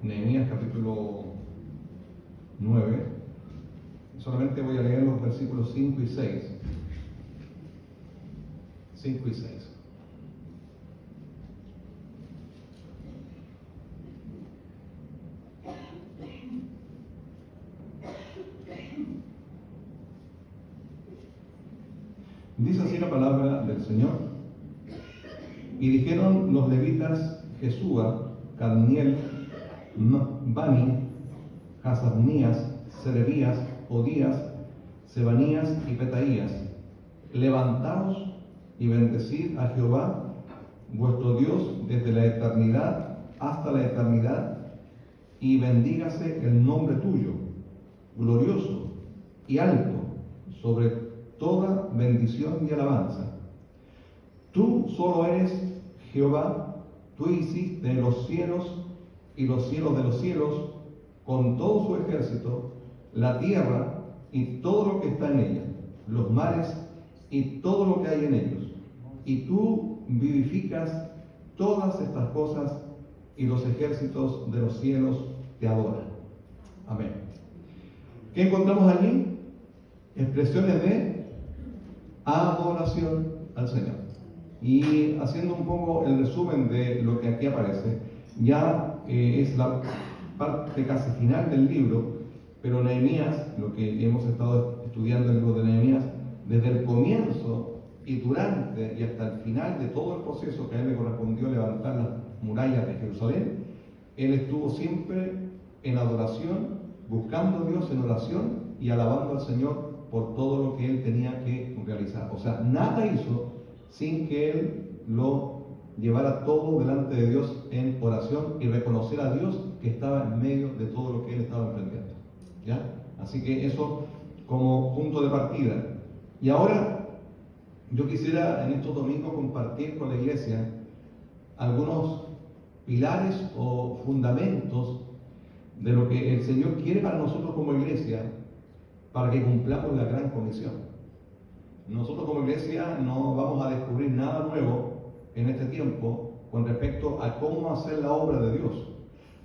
Nehemías capítulo 9. Solamente voy a leer los versículos 5 y 6. 5 y 6. Dice así la palabra del Señor. Y dijeron los levitas Jesúa, Cadmiel, Bani, Hasabnías, Serebías, Odías, Sebanías y Petaías: levantaos y bendecid a Jehová vuestro Dios desde la eternidad hasta la eternidad, y bendígase el nombre tuyo, glorioso y alto, sobre toda bendición y alabanza. Tú solo eres Jehová, tú hiciste los cielos y los cielos de los cielos, con todo su ejército, la tierra y todo lo que está en ella, los mares y todo lo que hay en ellos. Y tú vivificas todas estas cosas, y los ejércitos de los cielos te adoran. Amén. ¿Qué encontramos allí? Expresiones de adoración al Señor. Y haciendo un poco el resumen de lo que aquí aparece, ya es la parte casi final del libro, pero Nehemías, lo que hemos estado estudiando en el libro de Nehemías, desde el comienzo y durante y hasta el final de todo el proceso que a él le correspondió levantar las murallas de Jerusalén, él estuvo siempre en adoración, buscando a Dios en oración y alabando al Señor por todo lo que él tenía que realizar. O sea, nada hizo sin que él lo llevara todo delante de Dios en oración y reconocer a Dios que estaba en medio de todo lo que él estaba emprendiendo. ¿Ya? Así que eso como punto de partida. Y ahora yo quisiera en estos domingos compartir con la iglesia algunos pilares o fundamentos de lo que el Señor quiere para nosotros como iglesia, para que cumplamos la gran comisión. Nosotros como iglesia no vamos a descubrir nada nuevo en este tiempo con respecto a cómo hacer la obra de Dios.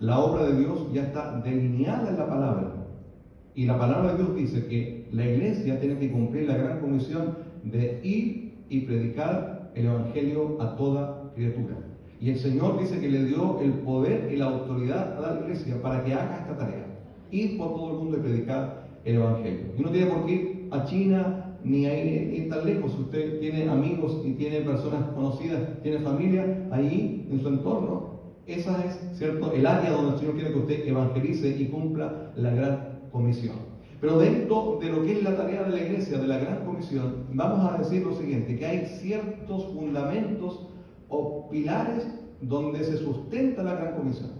La obra de Dios ya está delineada en la palabra. Y la palabra de Dios dice que la iglesia tiene que cumplir la gran comisión de ir y predicar el evangelio a toda criatura. Y el Señor dice que le dio el poder y la autoridad a la iglesia para que haga esta tarea. Ir por todo el mundo y predicar el evangelio. Y no tiene por qué ir a China ni a ir tan lejos. Si usted tiene amigos y tiene personas conocidas, tiene familia ahí en su entorno, esa es, ¿cierto?, el área donde el Señor quiere que usted evangelice y cumpla la gran comisión. Pero dentro de lo que es la tarea de la iglesia, de la gran comisión, vamos a decir lo siguiente, que hay ciertos fundamentos o pilares donde se sustenta la gran comisión.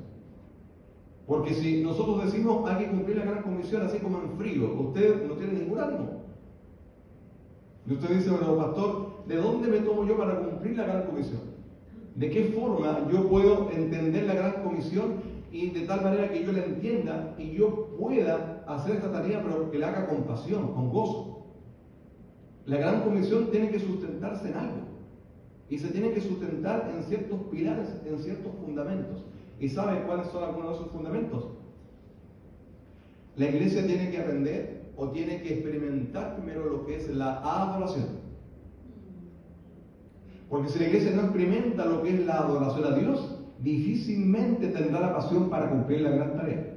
Porque si nosotros decimos hay que cumplir la gran comisión así como en frío, usted no tiene ningún ánimo. Y usted dice, bueno, pastor, ¿de dónde me tomo yo para cumplir la gran comisión? ¿De qué forma yo puedo entender la gran comisión y de tal manera que yo la entienda y yo pueda hacer esta tarea, pero que la haga con pasión, con gozo? La gran comisión tiene que sustentarse en algo. Y se tiene que sustentar en ciertos pilares, en ciertos fundamentos. ¿Y sabe cuáles son algunos de esos fundamentos? La iglesia tiene que aprender o tiene que experimentar primero lo que es la adoración. Porque si la iglesia no experimenta lo que es la adoración a Dios, difícilmente tendrá la pasión para cumplir la gran tarea.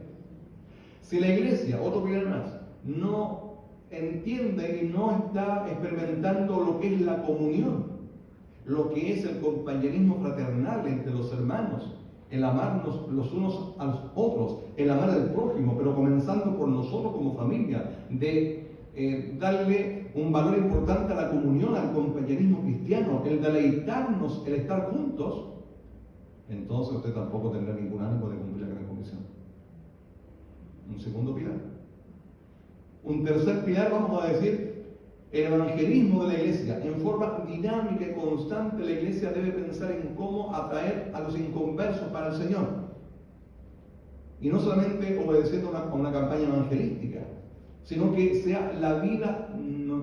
Si la iglesia, otro pilar más, no entiende y no está experimentando lo que es la comunión, lo que es el compañerismo fraternal entre los hermanos, el amarnos los unos a los otros, el amar al prójimo, pero comenzando por nosotros como familia, de darle un valor importante a la comunión, al compañerismo cristiano, el deleitarnos, el estar juntos, entonces usted tampoco tendrá ningún ánimo de cumplir la gran comisión. Un segundo pilar. Un tercer pilar, vamos a decir, el evangelismo de la iglesia. En forma dinámica y constante, la iglesia debe pensar en cómo atraer a los inconversos para el Señor. Y no solamente obedeciendo a una campaña evangelística, sino que sea la vida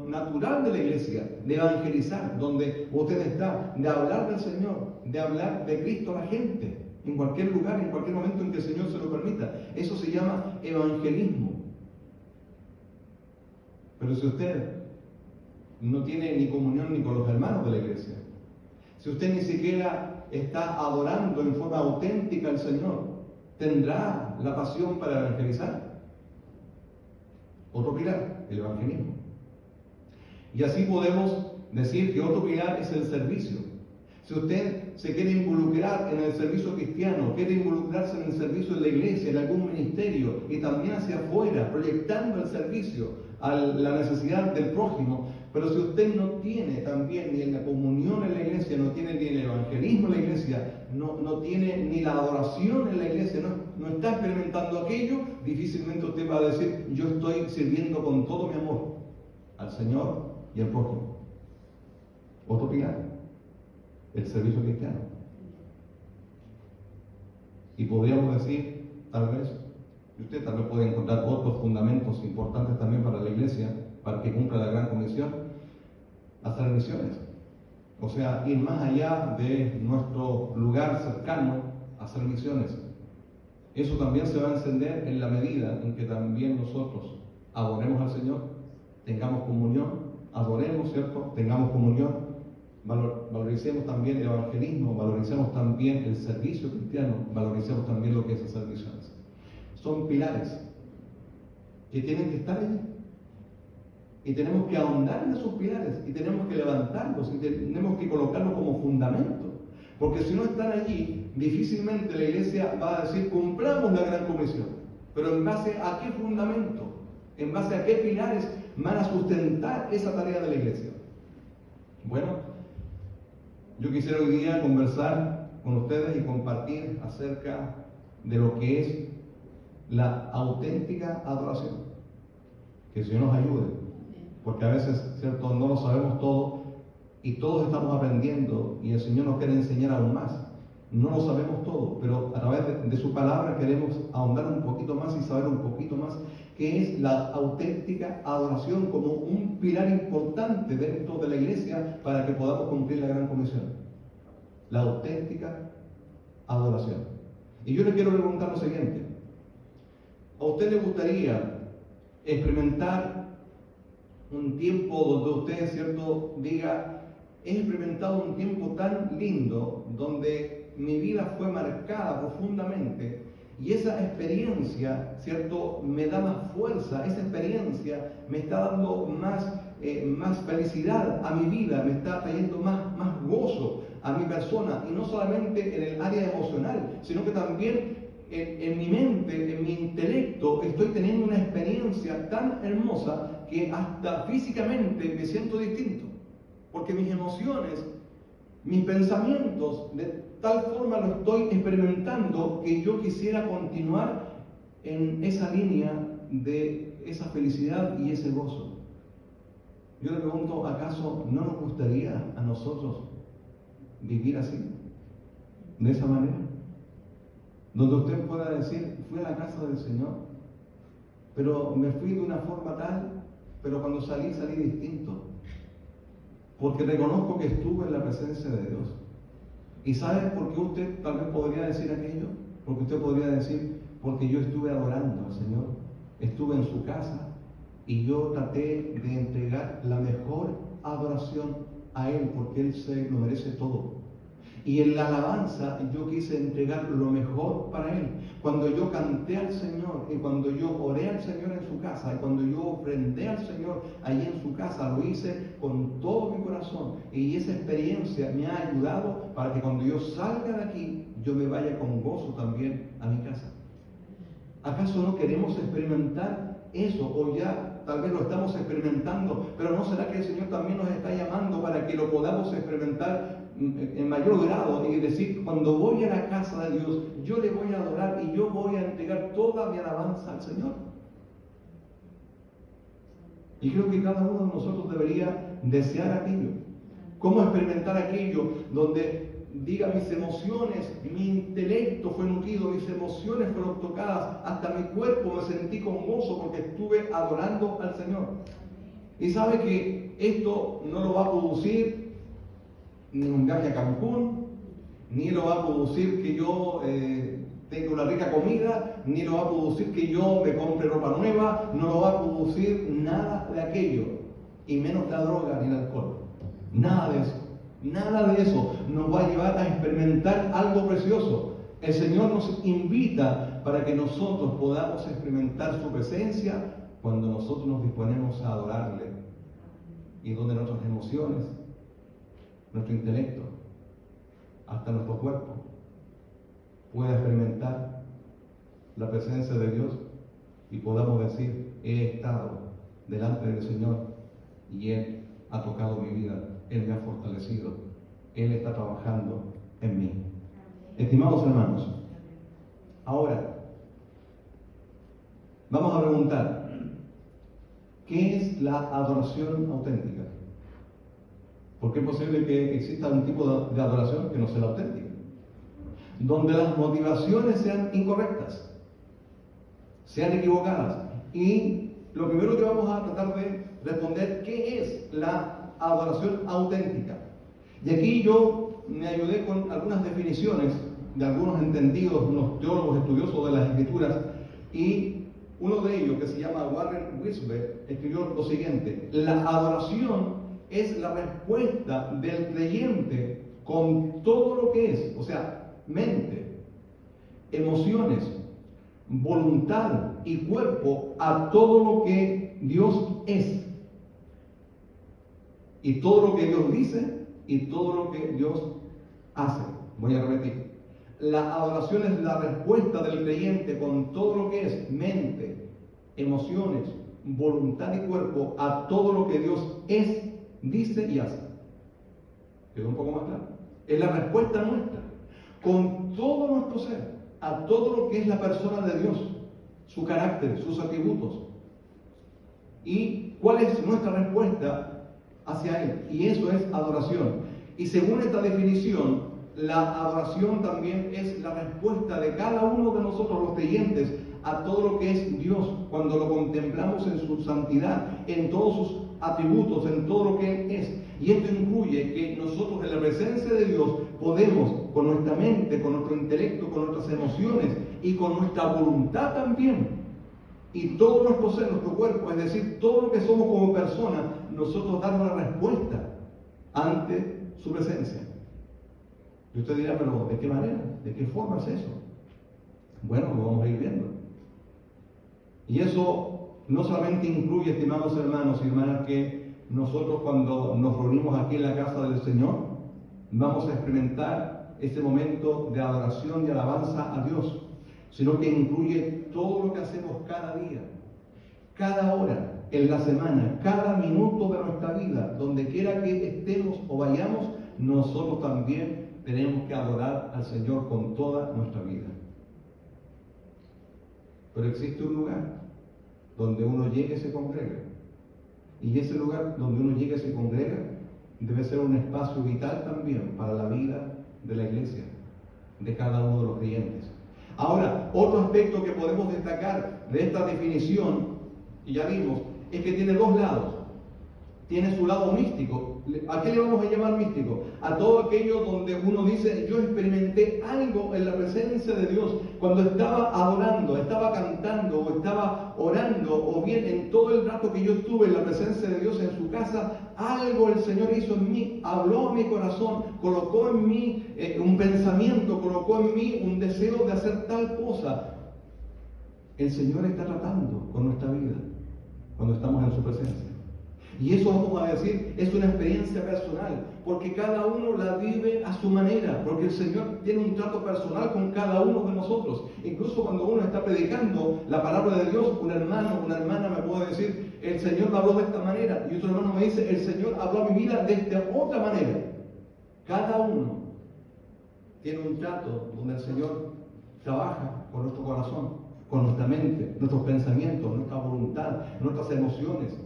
natural de la iglesia, de evangelizar, donde usted está, de hablar del Señor, de hablar de Cristo a la gente, en cualquier lugar, en cualquier momento en que el Señor se lo permita. fiesta. Eso se llama evangelismo. Pero si usted no tiene ni comunión ni con los hermanos de la iglesia, si usted ni siquiera está adorando en forma auténtica al Señor, ¿tendrá la pasión para evangelizar? Otro pilar, el evangelismo. Y así podemos decir que otro pilar es el servicio. Si usted se quiere involucrar en el servicio cristiano, quiere involucrarse en el servicio de la iglesia, en algún ministerio y también hacia afuera, proyectando el servicio a la necesidad del prójimo, pero si usted no tiene también ni la comunión en la iglesia, no tiene ni el evangelismo en la iglesia, no tiene ni la adoración en la iglesia, no está experimentando aquello, difícilmente usted va a decir: yo estoy sirviendo con todo mi amor al Señor y al prójimo. Otro pilar, el servicio cristiano. Y podríamos decir, tal vez, y usted tal vez puede encontrar otros fundamentos importantes también para la iglesia, para que cumpla la gran comisión: hacer misiones. O sea, ir más allá de nuestro lugar cercano, hacer misiones. Eso también se va a encender en la medida en que también nosotros adoremos al Señor, tengamos comunión, adoremos, ¿cierto? Tengamos comunión, valoricemos también el evangelismo, valoricemos también el servicio cristiano, valoricemos también lo que es hacer misiones. Son pilares que tienen que estar allí. Y tenemos que ahondar en esos pilares, y tenemos que levantarlos, y tenemos que colocarlos como fundamento. Porque si no están allí, difícilmente la iglesia va a decir: cumplamos la gran comisión. Pero ¿en base a qué fundamento? ¿En base a qué pilares van a sustentar esa tarea de la iglesia? Bueno, yo quisiera hoy día conversar con ustedes y compartir acerca de lo que es la auténtica adoración. Que el Señor nos ayude. Porque a veces, ¿cierto?, no lo sabemos todo y todos estamos aprendiendo y el Señor nos quiere enseñar aún más. No lo sabemos todo, pero a través de su palabra queremos ahondar un poquito más y saber un poquito más qué es la auténtica adoración como un pilar importante dentro de la iglesia para que podamos cumplir la gran comisión. La auténtica adoración. Y yo le quiero preguntar lo siguiente: ¿a usted le gustaría experimentar un tiempo donde usted, ¿cierto?, diga: he experimentado un tiempo tan lindo donde mi vida fue marcada profundamente y esa experiencia, ¿cierto?, me da más fuerza, esa experiencia me está dando más felicidad a mi vida, me está trayendo más gozo a mi persona, y no solamente en el área emocional, sino que también en mi mente, en mi intelecto, estoy teniendo una experiencia tan hermosa que hasta físicamente me siento distinto, porque mis emociones, mis pensamientos, de tal forma lo estoy experimentando que yo quisiera continuar en esa línea de esa felicidad y ese gozo. Yo le pregunto: ¿acaso no nos gustaría a nosotros vivir así, de esa manera? Donde usted pueda decir: fui a la casa del Señor, pero me fui de una forma tal, pero cuando salí distinto, porque reconozco que estuve en la presencia de Dios. ¿Y sabe por qué usted tal vez podría decir aquello? Porque usted podría decir: porque yo estuve adorando al Señor, estuve en su casa y yo traté de entregar la mejor adoración a Él, porque Él se lo merece todo. Y en la alabanza yo quise entregar lo mejor para Él. Cuando yo canté al Señor, y cuando yo oré al Señor en su casa, y cuando yo ofrendé al Señor allí en su casa, lo hice con todo mi corazón. Y esa experiencia me ha ayudado para que cuando yo salga de aquí, yo me vaya con gozo también a mi casa. ¿Acaso no queremos experimentar eso? O ya tal vez lo estamos experimentando, pero ¿no será que el Señor también nos está llamando para que lo podamos experimentar en mayor grado y decir: cuando voy a la casa de Dios, yo le voy a adorar y yo voy a entregar toda mi alabanza al Señor? Y creo que cada uno de nosotros debería desear aquello. ¿Cómo experimentar aquello donde diga: mis emociones, mi intelecto fue nutrido, mis emociones fueron tocadas, hasta mi cuerpo me sentí con gozo porque estuve adorando al Señor? Y sabe que esto no lo va a producir ni un viaje a Cancún, ni lo va a producir que yo tenga una rica comida, ni lo va a producir que yo me compre ropa nueva, no lo va a producir nada de aquello, y menos la droga ni el alcohol. Nada de eso. Nada de eso nos va a llevar a experimentar algo precioso. El Señor nos invita para que nosotros podamos experimentar su presencia cuando nosotros nos disponemos a adorarle, y donde nuestras emociones, nuestro intelecto, hasta nuestro cuerpo pueda experimentar la presencia de Dios y podamos decir: he estado delante del Señor y Él ha tocado mi vida, Él me ha fortalecido, Él está trabajando en mí. Estimados hermanos, ahora vamos a preguntar: ¿qué es la adoración auténtica? Porque es posible que exista un tipo de adoración que no sea la auténtica, donde las motivaciones sean incorrectas, sean equivocadas. Y lo primero que vamos a tratar de responder: ¿qué es la adoración auténtica? Y aquí yo me ayudé con algunas definiciones de algunos entendidos, unos teólogos estudiosos de las Escrituras, y uno de ellos, que se llama Warren Wiersbe, escribió lo siguiente: la adoración es la respuesta del creyente con todo lo que es, o sea, mente, emociones, voluntad y cuerpo, a todo lo que Dios es, y todo lo que Dios dice, y todo lo que Dios hace. Voy a repetir: la adoración es la respuesta del creyente con todo lo que es mente, emociones, voluntad y cuerpo, a todo lo que Dios es, dice y hace. ¿Quedó un poco más claro? Es la respuesta nuestra, con todo nuestro ser, a todo lo que es la persona de Dios, su carácter, sus atributos. ¿Y cuál es nuestra respuesta hacia Él? Y eso es adoración. Y según esta definición, la adoración también es la respuesta de cada uno de nosotros, los creyentes, a todo lo que es Dios, cuando lo contemplamos en su santidad, en todos sus atributos, en todo lo que Él es. Y esto incluye que nosotros, en la presencia de Dios, podemos, con nuestra mente, con nuestro intelecto, con nuestras emociones y con nuestra voluntad también, y todo nuestro ser, nuestro cuerpo, es decir, todo lo que somos como personas, nosotros dar una respuesta ante su presencia. Y usted dirá: pero ¿de qué manera? ¿De qué forma es eso? Bueno, lo vamos a ir viendo. Y eso no solamente incluye, estimados hermanos y hermanas, que nosotros, cuando nos reunimos aquí en la casa del Señor, vamos a experimentar ese momento de adoración y alabanza a Dios, sino que incluye todo lo que hacemos cada día, cada hora, en la semana, cada minuto de nuestra vida, donde quiera que estemos o vayamos, nosotros también tenemos que adorar al Señor con toda nuestra vida. Pero existe un lugar donde uno llega y se congrega. Y ese lugar donde uno llega y se congrega debe ser un espacio vital también para la vida de la iglesia, de cada uno de los creyentes. Ahora, otro aspecto que podemos destacar de esta definición, y ya vimos, es que tiene dos lados. Tiene su lado místico. ¿A qué le vamos a llamar místico? A todo aquello donde uno dice: yo experimenté algo en la presencia de Dios cuando estaba adorando, estaba cantando o estaba orando, o bien en todo el rato que yo estuve en la presencia de Dios en su casa. Algo el Señor hizo en mí, habló a mi corazón, colocó en mí un pensamiento, colocó en mí un deseo de hacer tal cosa. El Señor está tratando con nuestra vida cuando estamos en su presencia. Y eso, vamos a decir, es una experiencia personal, porque cada uno la vive a su manera, porque el Señor tiene un trato personal con cada uno de nosotros. Incluso cuando uno está predicando la palabra de Dios, un hermano, una hermana me puede decir: el Señor me habló de esta manera, y otro hermano me dice: el Señor habló a mi vida de esta otra manera. Cada uno tiene un trato donde el Señor trabaja con nuestro corazón, con nuestra mente, nuestros pensamientos, nuestra voluntad, nuestras emociones.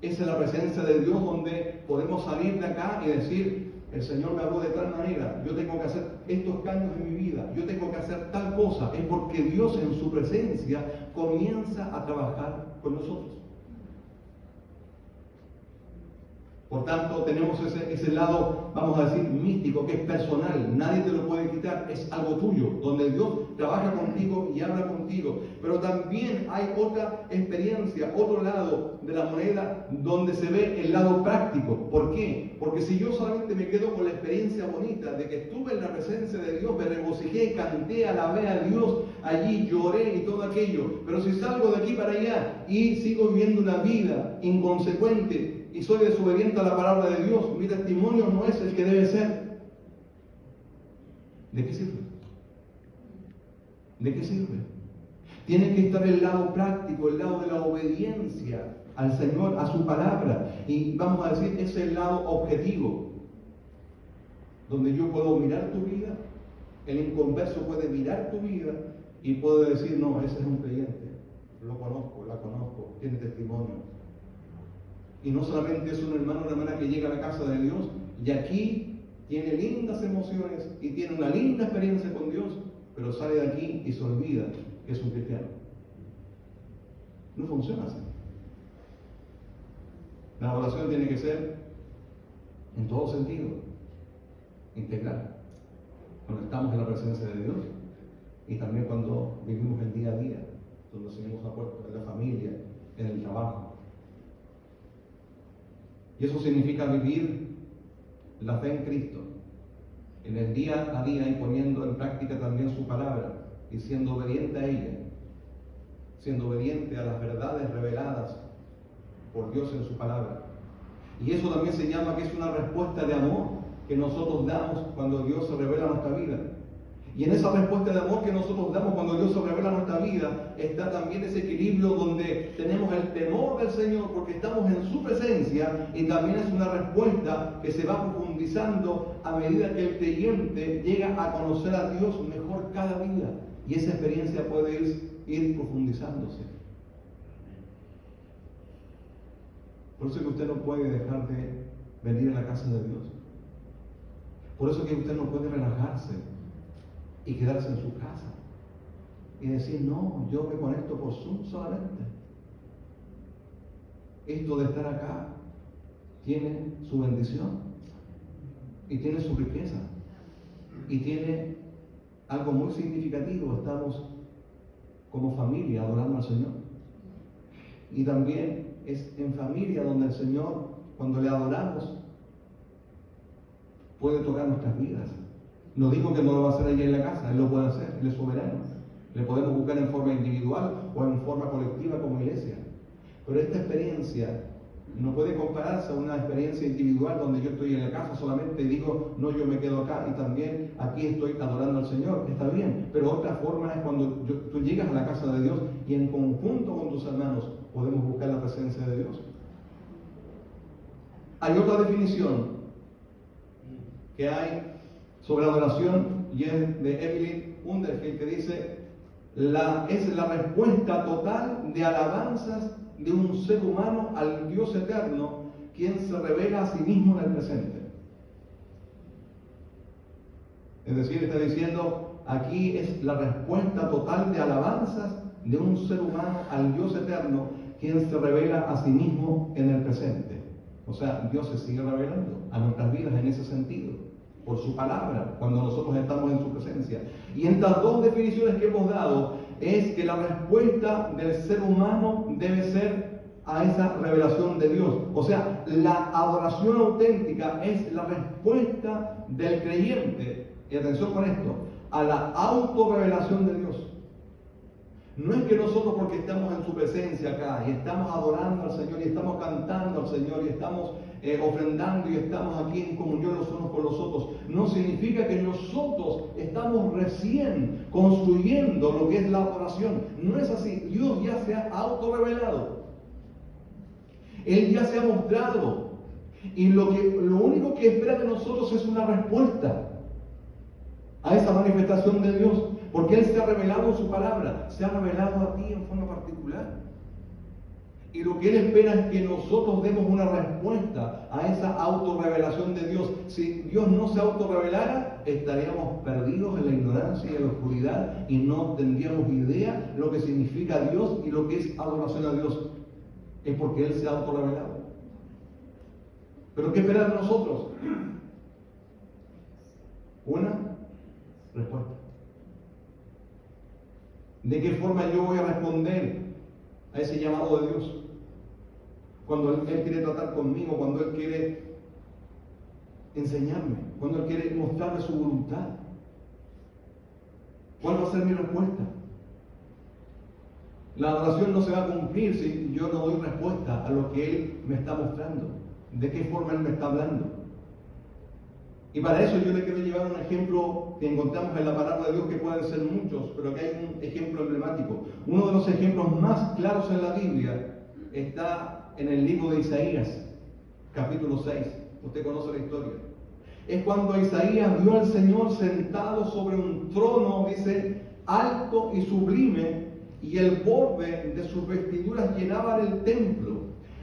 Esa es la presencia de Dios, donde podemos salir de acá y decir: el Señor me habló de tal manera, yo tengo que hacer estos cambios en mi vida, yo tengo que hacer tal cosa. Es porque Dios, en su presencia, comienza a trabajar con nosotros. Por tanto, tenemos ese lado, vamos a decir, místico, que es personal, nadie te lo puede quitar, es algo tuyo, donde Dios trabaja contigo y habla contigo. Pero también hay otra experiencia, otro lado de la moneda, donde se ve el lado práctico. ¿Por qué? Porque si yo solamente me quedo con la experiencia bonita de que estuve en la presencia de Dios, me regocijé, canté, alabé a Dios, allí lloré y todo aquello, pero si salgo de aquí para allá y sigo viviendo una vida inconsecuente, y soy desobediente a la palabra de Dios, mi testimonio no es el que debe ser. ¿De qué sirve? ¿De qué sirve? Tiene que estar el lado práctico, el lado de la obediencia al Señor, a su palabra. Y vamos a decir, es el lado objetivo, donde yo puedo mirar tu vida, el inconverso puede mirar tu vida y puede decir, no, ese es un creyente, lo conozco, la conozco, tiene testimonio. Y no solamente es un hermano o una hermana que llega a la casa de Dios y aquí tiene lindas emociones y tiene una linda experiencia con Dios, pero sale de aquí y se olvida que es un cristiano. No funciona así. La oración tiene que ser en todo sentido, integral. Cuando estamos en la presencia de Dios y también cuando vivimos el día a día, donde el Señor nos ha puesto en la familia, en el trabajo. Y eso significa vivir la fe en Cristo, en el día a día y poniendo en práctica también su palabra y siendo obediente a ella, siendo obediente a las verdades reveladas por Dios en su palabra. Y eso también se llama que es una respuesta de amor que nosotros damos cuando Dios se revela a nuestra vida. Y en esa respuesta de amor que nosotros damos cuando Dios se revela en nuestra vida, está también ese equilibrio donde tenemos el temor del Señor porque estamos en su presencia, y también es una respuesta que se va profundizando a medida que el creyente llega a conocer a Dios mejor cada día. Y esa experiencia puede ir profundizándose. Por eso es que usted no puede dejar de venir a la casa de Dios. Por eso es que usted no puede relajarse y quedarse en su casa y decir, no, yo me conecto por Zoom solamente. Esto de estar acá tiene su bendición y tiene su riqueza y tiene algo muy significativo. Estamos como familia adorando al Señor, y también es en familia donde el Señor, cuando le adoramos, puede tocar nuestras vidas. No digo que no lo va a hacer allí en la casa, Él lo puede hacer, Él es soberano. Le podemos buscar en forma individual o en forma colectiva como iglesia. Pero esta experiencia no puede compararse a una experiencia individual donde yo estoy en la casa solamente y digo, no, yo me quedo acá y también aquí estoy adorando al Señor. Está bien, pero otra forma es cuando tú llegas a la casa de Dios y en conjunto con tus hermanos podemos buscar la presencia de Dios. Hay otra definición que hay sobre adoración, y es de Evelyn Underfield, que dice, es la respuesta total de alabanzas de un ser humano al Dios eterno, quien se revela a sí mismo en el presente. Es decir, está diciendo, aquí es la respuesta total de alabanzas de un ser humano al Dios eterno, quien se revela a sí mismo en el presente. O sea, Dios se sigue revelando a nuestras vidas en ese sentido, por su palabra, cuando nosotros estamos en su presencia. Y estas dos definiciones que hemos dado es que la respuesta del ser humano debe ser a esa revelación de Dios. O sea, la adoración auténtica es la respuesta del creyente, y atención con esto, a la autorrevelación de Dios. No es que nosotros, porque estamos en su presencia acá y estamos adorando al Señor y estamos cantando al Señor y estamos ofrendando y estamos aquí en comunión los unos con los otros, no significa que nosotros estamos recién construyendo lo que es la adoración. No es así. Dios ya se ha autorrevelado. Él ya se ha mostrado. Y lo único que espera de nosotros es una respuesta a esa manifestación de Dios. Porque Él se ha revelado en su palabra, se ha revelado a ti en forma particular. Y lo que Él espera es que nosotros demos una respuesta a esa autorrevelación de Dios. Si Dios no se autorrevelara, estaríamos perdidos en la ignorancia y en la oscuridad y no tendríamos idea lo que significa Dios y lo que es adoración a Dios. Es porque Él se ha autorrevelado. ¿Pero qué espera de nosotros? Una respuesta. ¿De qué forma yo voy a responder a ese llamado de Dios? Cuando Él quiere tratar conmigo, cuando Él quiere enseñarme, cuando Él quiere mostrarme su voluntad. ¿Cuál va a ser mi respuesta? La adoración no se va a cumplir si yo no doy respuesta a lo que Él me está mostrando, de qué forma Él me está hablando. Y para eso yo le quiero llevar un ejemplo que encontramos en la palabra de Dios, que pueden ser muchos, pero que hay un ejemplo emblemático. Uno de los ejemplos más claros en la Biblia está en el libro de Isaías, capítulo 6. Usted conoce la historia. Es cuando Isaías vio al Señor sentado sobre un trono, dice, alto y sublime, y el borde de sus vestiduras llenaba el templo.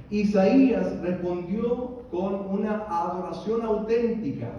Isaías respondió con una adoración auténtica.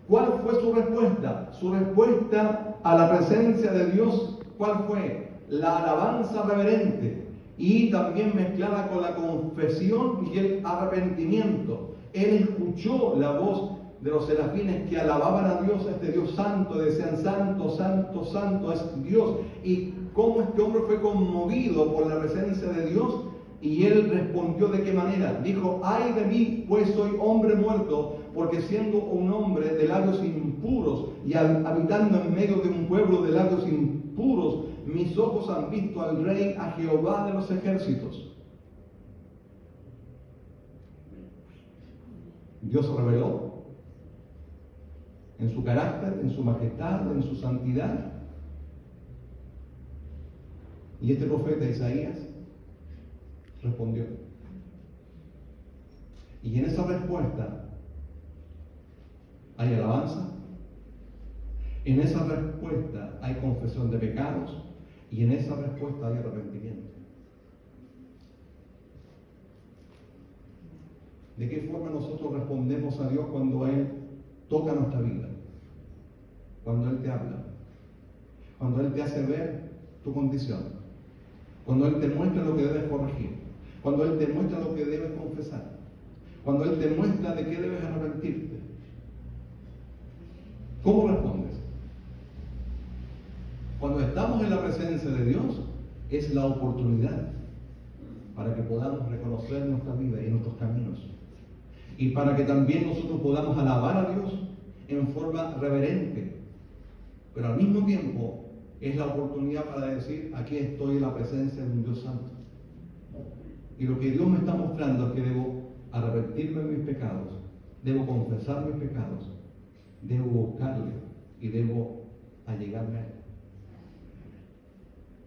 ¿Cuál fue su respuesta? Su respuesta a la presencia de Dios, ¿cuál fue? La alabanza reverente y también mezclada con la confesión y el arrepentimiento. Él escuchó la voz de los serafines que alababan a Dios, a este Dios santo, decían santo, santo, santo es Dios. Y cómo este hombre fue conmovido por la presencia de Dios. Y él respondió de qué manera. Dijo, ay de mí, pues soy hombre muerto, porque siendo un hombre de labios impuros y habitando en medio de un pueblo de labios impuros, mis ojos han visto al Rey, a Jehová de los ejércitos. Dios se reveló en su carácter, en su majestad, en su santidad. Y este profeta Isaías respondió. Y en esa respuesta hay alabanza, en esa respuesta hay confesión de pecados y en esa respuesta hay arrepentimiento. ¿De qué forma nosotros respondemos a Dios cuando Él toca nuestra vida? Cuando Él te habla, cuando Él te hace ver tu condición, cuando Él te muestra lo que debes corregir, cuando Él te muestra lo que debes confesar, cuando Él te muestra de qué debes arrepentirte. ¿Cómo respondes? Cuando estamos en la presencia de Dios, es la oportunidad para que podamos reconocer nuestra vida y nuestros caminos. Y para que también nosotros podamos alabar a Dios en forma reverente. Pero al mismo tiempo es la oportunidad para decir, aquí estoy en la presencia de un Dios santo. Y lo que Dios me está mostrando es que debo arrepentirme de mis pecados, debo confesar mis pecados, debo buscarle y debo allegarme a Él.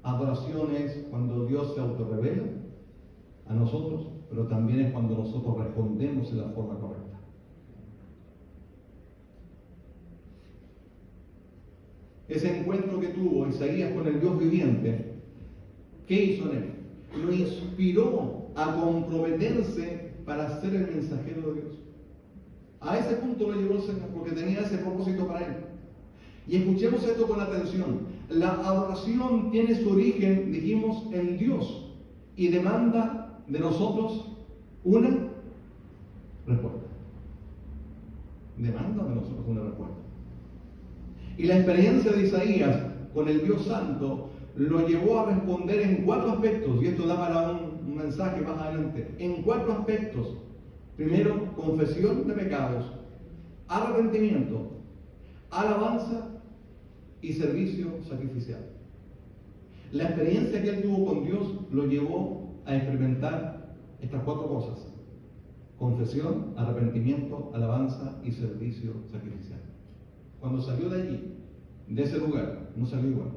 Adoración es cuando Dios se autorrevela a nosotros, pero también es cuando nosotros respondemos de la forma correcta. Ese encuentro que tuvo Isaías con el Dios viviente, ¿qué hizo en él? Lo inspiró a comprometerse para ser el mensajero de Dios. A ese punto lo llevó el Señor, porque tenía ese propósito para él. Y escuchemos esto con atención. La adoración tiene su origen, dijimos, en Dios y demanda de nosotros una respuesta. Demanda de nosotros una respuesta. Y la experiencia de Isaías con el Dios Santo lo llevó a responder en 4 aspectos, y esto da para un mensaje más adelante, en 4 aspectos. Primero, confesión de pecados, arrepentimiento, alabanza y servicio sacrificial. La experiencia que él tuvo con Dios lo llevó a experimentar estas 4 cosas: confesión, arrepentimiento, alabanza y servicio sacrificial. Cuando salió de allí, de ese lugar, no salió igual.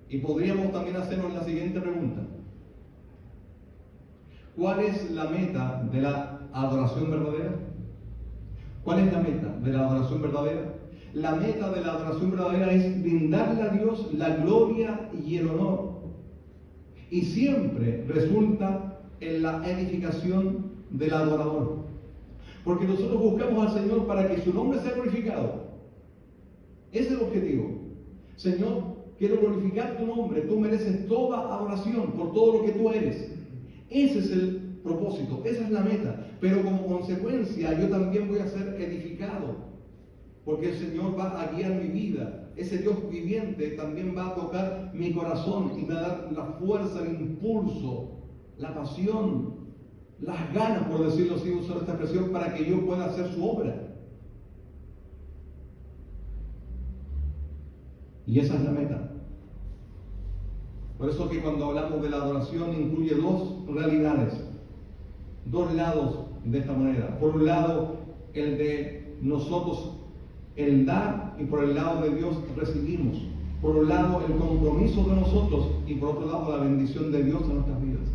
Y podríamos también hacernos la siguiente pregunta: ¿cuál es la meta de la adoración verdadera? ¿Cuál es la meta de la adoración verdadera? La meta de la adoración verdadera es brindarle a Dios la gloria y el honor. Y siempre resulta en la edificación del adorador. Porque nosotros buscamos al Señor para que su nombre sea glorificado. Ese es el objetivo. Señor, quiero glorificar tu nombre, tú mereces toda adoración por todo lo que tú eres. Ese es el propósito, esa es la meta. Pero como consecuencia yo también voy a ser edificado, porque el Señor va a guiar mi vida. Ese Dios viviente también va a tocar mi corazón y me va a dar la fuerza, el impulso, la pasión, las ganas, por decirlo así, usar esta expresión, para que yo pueda hacer su obra. Y esa es la meta. Por eso que cuando hablamos de la adoración incluye dos realidades, dos lados de esta moneda. Por un lado, el de nosotros, el dar, y por el lado de Dios recibimos. Por un lado, el compromiso de nosotros, y por otro lado, la bendición de Dios en nuestras vidas.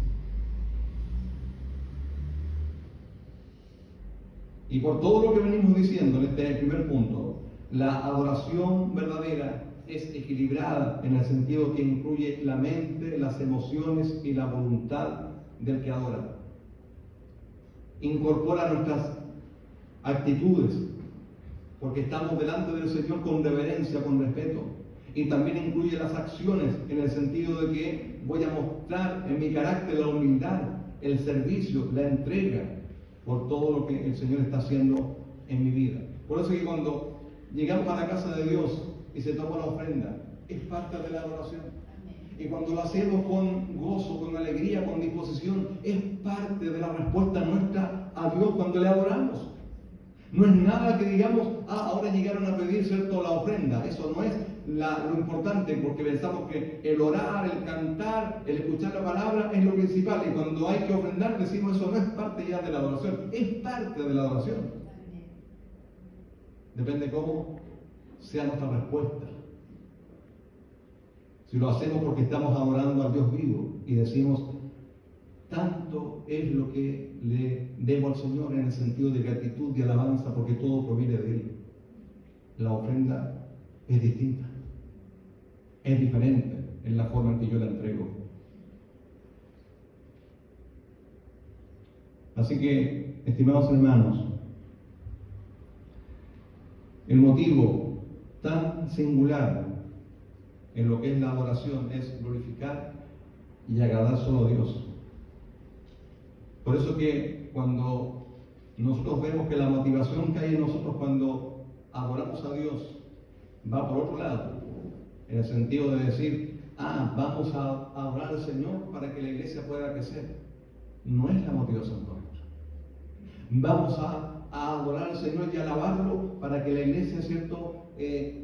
Y por todo lo que venimos diciendo en este primer punto, la adoración verdadera es equilibrada en el sentido que incluye la mente, las emociones y la voluntad del que adora. Incorpora nuestras actitudes, porque estamos delante del Señor con reverencia, con respeto. Y también incluye las acciones, en el sentido de que voy a mostrar en mi carácter la humildad, el servicio, la entrega, por todo lo que el Señor está haciendo en mi vida. Por eso que cuando llegamos a la casa de Dios y se toma la ofrenda, es parte de la adoración. Y cuando lo hacemos con gozo, con alegría, con disposición, es parte de la respuesta nuestra a Dios cuando le adoramos. No es nada que digamos, ahora llegaron a pedir, ¿cierto?, la ofrenda. Eso no es lo importante, porque pensamos que el orar, el cantar, el escuchar la palabra es lo principal. Y cuando hay que ofrendar, decimos eso no es parte ya de la adoración, es parte de la adoración. Depende cómo sea nuestra respuesta. Si lo hacemos porque estamos adorando al Dios vivo y decimos, tanto es lo que le debo al Señor en el sentido de gratitud y alabanza, porque todo proviene de Él. La ofrenda es distinta, es diferente en la forma en que yo la entrego. Así que, estimados hermanos, el motivo tan singular en lo que es la adoración es glorificar y agradar solo a Dios. Por eso que cuando nosotros vemos que la motivación que hay en nosotros cuando adoramos a Dios va por otro lado, en el sentido de decir, vamos a adorar al Señor para que la iglesia pueda crecer. No es la motivación correcta. Vamos a adorar al Señor y alabarlo para que la iglesia, ¿cierto?,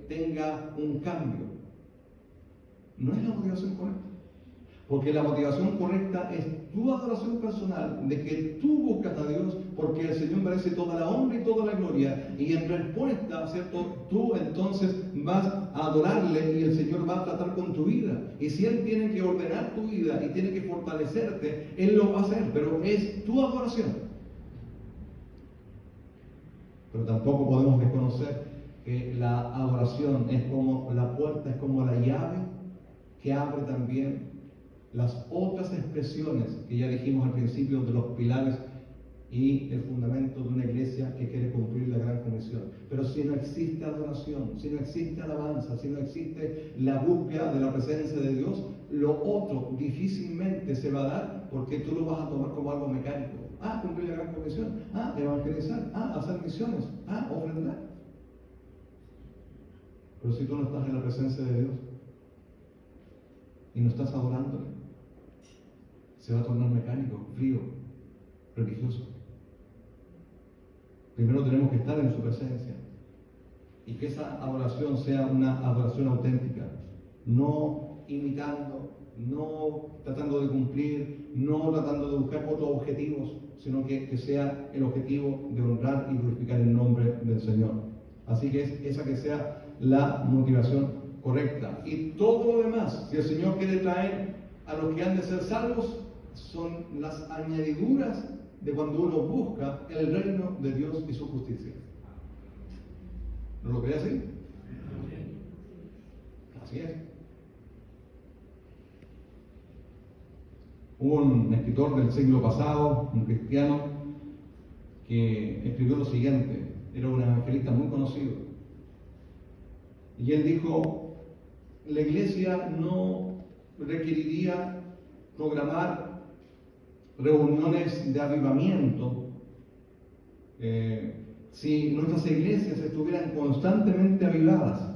tenga un cambio. No es la motivación correcta. Porque la motivación correcta es tu adoración personal, de que tú buscas a Dios, porque el Señor merece toda la honra y toda la gloria, y en respuesta, ¿cierto?, tú entonces vas a adorarle y el Señor va a tratar con tu vida. Y si Él tiene que ordenar tu vida y tiene que fortalecerte, Él lo va a hacer, pero es tu adoración. Pero tampoco podemos desconocer que la adoración es como la puerta, es como la llave que abre también las otras expresiones que ya dijimos al principio de los pilares y el fundamento de una iglesia que quiere cumplir la gran comisión. Pero si no existe adoración, si no existe alabanza, si no existe la búsqueda de la presencia de Dios, lo otro difícilmente se va a dar, porque tú lo vas a tomar como algo mecánico. Cumplir la gran comisión, evangelizar, hacer misiones, ofrendar. Pero si tú no estás en la presencia de Dios y no estás adorándole, se va a tornar mecánico, frío, religioso. Primero tenemos que estar en su presencia y que esa adoración sea una adoración auténtica, no imitando, no tratando de cumplir, no tratando de buscar otros objetivos, sino que sea el objetivo de honrar y glorificar el nombre del Señor. Así que es esa que sea la motivación correcta. Y todo lo demás, si el Señor quiere traer a los que han de ser salvos, son las añadiduras de cuando uno busca el reino de Dios y su justicia. ¿No lo cree así? Así es. Hubo un escritor del siglo pasado, un cristiano, que escribió lo siguiente. Era un evangelista muy conocido. Y él dijo la iglesia no requeriría programar reuniones de avivamiento si nuestras iglesias estuvieran constantemente avivadas.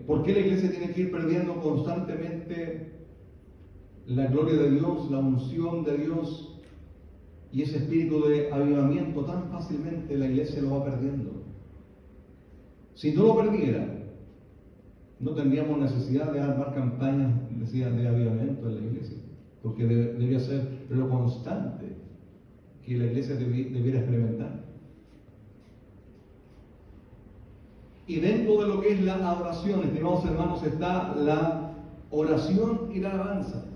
¿Por qué la iglesia tiene que ir perdiendo constantemente la gloria de Dios, la unción de Dios y ese espíritu de avivamiento? Tan fácilmente la iglesia lo va perdiendo. Si no lo perdiera, no tendríamos necesidad de armar campañas de avivamiento en la iglesia, porque debería ser lo constante que la iglesia debiera experimentar. Y dentro de lo que es la adoración, estimados hermanos, está la oración y la alabanza.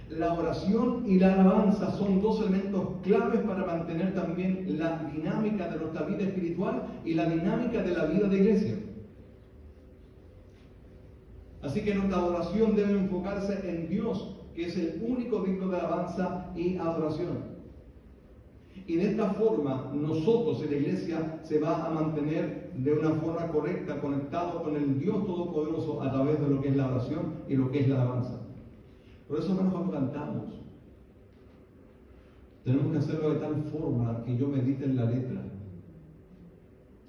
La oración y la alabanza son dos elementos claves para mantener también la dinámica de nuestra vida espiritual y la dinámica de la vida de iglesia. Así que nuestra adoración debe enfocarse en Dios, que es el único digno de alabanza y adoración. Y de esta forma, nosotros en la iglesia se va a mantener de una forma correcta, conectado con el Dios Todopoderoso a través de lo que es la oración y lo que es la alabanza. Por eso, hermanos, cuando cantamos, tenemos que hacerlo de tal forma que yo medite en la letra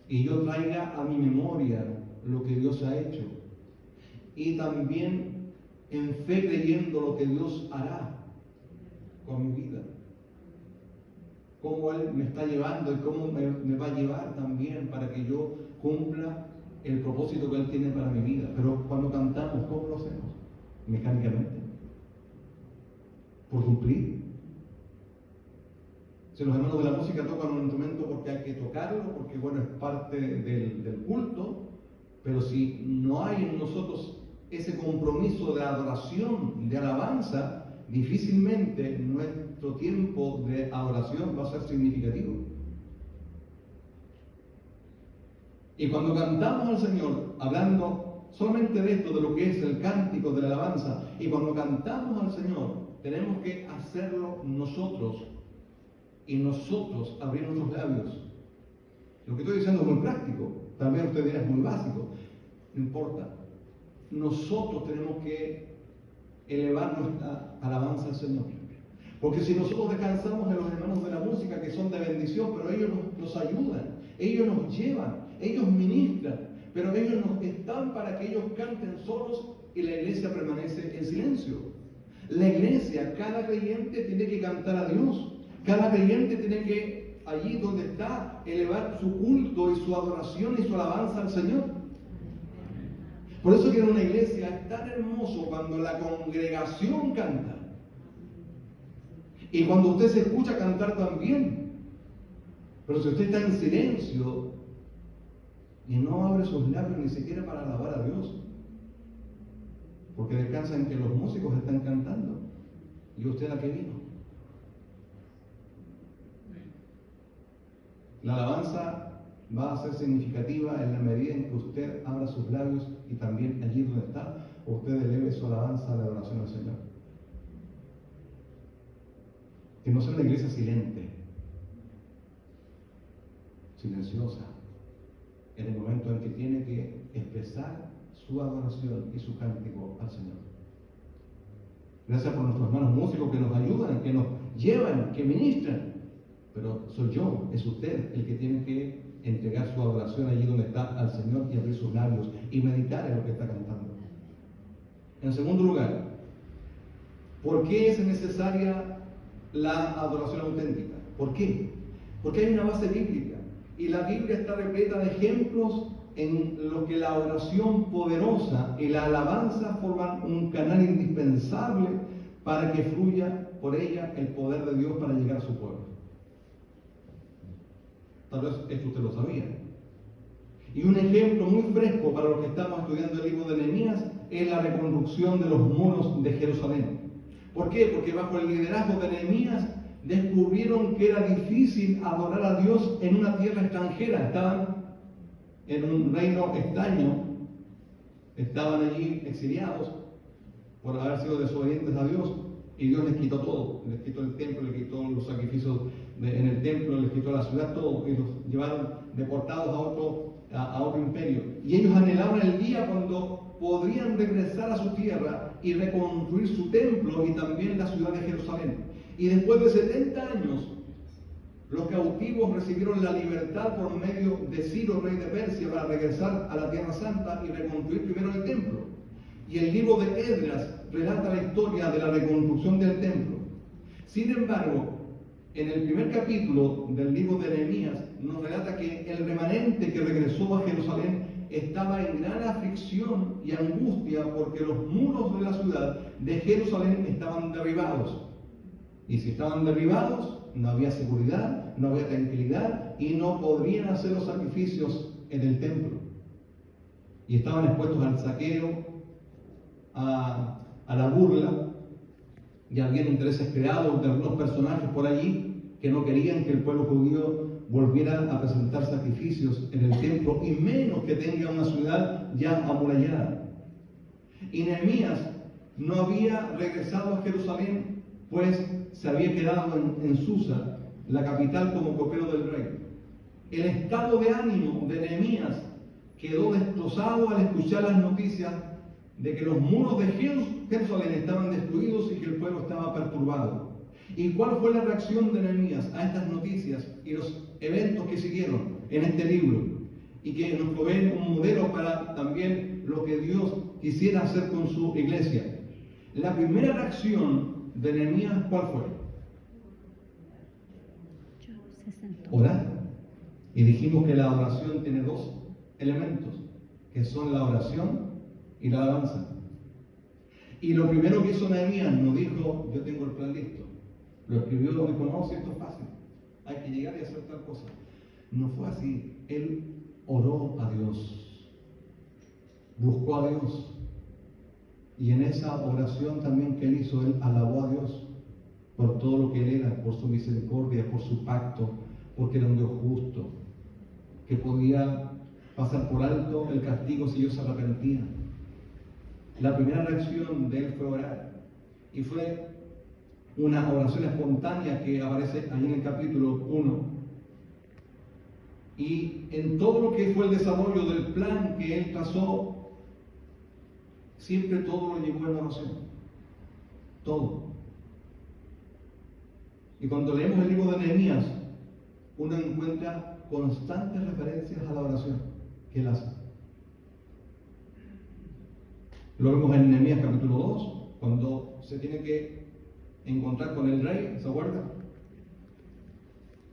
y yo traiga a mi memoria lo que Dios ha hecho, y también en fe creyendo lo que Dios hará con mi vida, cómo Él me está llevando y cómo me va a llevar también para que yo cumpla el propósito que Él tiene para mi vida. Pero cuando cantamos, ¿cómo lo hacemos? Mecánicamente, por cumplir. Si los hermanos de la música tocan un instrumento porque hay que tocarlo, porque bueno, es parte del culto, pero si no hay en nosotros ese compromiso de adoración, de alabanza, difícilmente nuestro tiempo de adoración va a ser significativo. Y cuando cantamos al Señor, hablando solamente de esto, de lo que es el cántico de la alabanza, y cuando cantamos al Señor, tenemos que hacerlo nosotros, y nosotros abrir nuestros labios. Lo que estoy diciendo es muy práctico, también usted dirá es muy básico, no importa. Nosotros tenemos que elevar nuestra alabanza al Señor. Porque si nosotros descansamos en los hermanos de la música, que son de bendición, pero ellos nos ayudan, ellos nos llevan, ellos ministran, pero ellos no están para que ellos canten solos y la iglesia permanece en silencio. La iglesia, cada creyente tiene que cantar a Dios. Cada creyente tiene que, allí donde está, elevar su culto y su adoración y su alabanza al Señor. Por eso que en una iglesia es tan hermoso cuando la congregación canta. Y cuando usted se escucha cantar también. Pero si usted está en silencio y no abre sus labios ni siquiera para alabar a Dios, porque descansa en que los músicos están cantando, ¿y usted a qué vino? La alabanza va a ser significativa en la medida en que usted abra sus labios y también allí donde está, usted eleve su alabanza a la adoración al Señor. Que no sea una iglesia silente, silenciosa, en el momento en que tiene que expresar su adoración y su cántico al Señor. Gracias por nuestros hermanos músicos que nos ayudan, que nos llevan, que ministran. Pero soy yo, es usted el que tiene que entregar su adoración allí donde está al Señor y abrir sus labios y meditar en lo que está cantando. En segundo lugar, ¿por qué es necesaria la adoración auténtica? ¿Por qué? Porque hay una base bíblica y la Biblia está repleta de ejemplos en los que la oración poderosa y la alabanza forman un canal indispensable para que fluya por ella el poder de Dios para llegar a su pueblo. Tal vez esto usted lo sabía. Y un ejemplo muy fresco para los que estamos estudiando el libro de Nehemías es la reconstrucción de los muros de Jerusalén. ¿Por qué? Porque bajo el liderazgo de Nehemías descubrieron que era difícil adorar a Dios en una tierra extranjera. Estaban en un reino extraño, estaban allí exiliados por haber sido desobedientes a Dios, y Dios les quitó todo, les quitó el templo, les quitó los sacrificios en el templo, les quitó la ciudad, todo, y los llevaron deportados a otro imperio. cautiverio. Y ellos anhelaban el día cuando podrían regresar a su tierra y reconstruir su templo y también la ciudad de Jerusalén. Y después de 70 años, los cautivos recibieron la libertad por medio de Ciro, rey de Persia, para regresar a la Tierra Santa y reconstruir primero el templo. Y el libro de Esdras relata la historia de la reconstrucción del templo. Sin embargo, en el primer capítulo del libro de Nehemías nos relata que el remanente que regresó a Jerusalén estaba en gran aflicción y angustia porque los muros de la ciudad de Jerusalén estaban derribados. Y si estaban derribados, no había seguridad, no había tranquilidad y no podrían hacer los sacrificios en el templo. Y estaban expuestos al saqueo, a la burla, y había intereses creados de algunos personajes por allí que no querían que el pueblo judío volviera a presentar sacrificios en el templo, y menos que tenga una ciudad ya amurallada. Y Nehemías no había regresado a Jerusalén, pues se había quedado en Susa, la capital, como copero del rey. El estado de ánimo de Nehemías quedó destrozado al escuchar las noticias de que los muros de Jerusalén estaban destruidos y que el pueblo estaba perturbado. ¿Y cuál fue la reacción de Nehemías a estas noticias y los eventos que siguieron en este libro? Y que nos proveen un modelo para también lo que Dios quisiera hacer con su iglesia. La primera reacción de Nehemías, ¿cuál fue? Orar. Y dijimos que la oración tiene dos elementos, que son la oración y la alabanza. Y lo primero que hizo Nehemías no dijo, yo tengo el plan listo. Lo escribió y dijo, no, si esto es fácil, hay que llegar y hacer tal cosa. No fue así. Él oró a Dios, buscó a Dios. Y en esa oración también que él hizo, él alabó a Dios por todo lo que él era, por su misericordia, por su pacto, porque era un Dios justo, que podía pasar por alto el castigo si ellos se arrepentían. La primera reacción de él fue orar, y fue una oración espontánea que aparece ahí en el capítulo 1. Y en todo lo que fue el desarrollo del plan que él trazó, siempre todo lo llevó en oración. Todo. Y cuando leemos el libro de Nehemías, uno encuentra constantes referencias a la oración que él hace. Lo vemos en Nehemías capítulo 2, cuando se tiene que encontrar con el rey, ¿se acuerdan?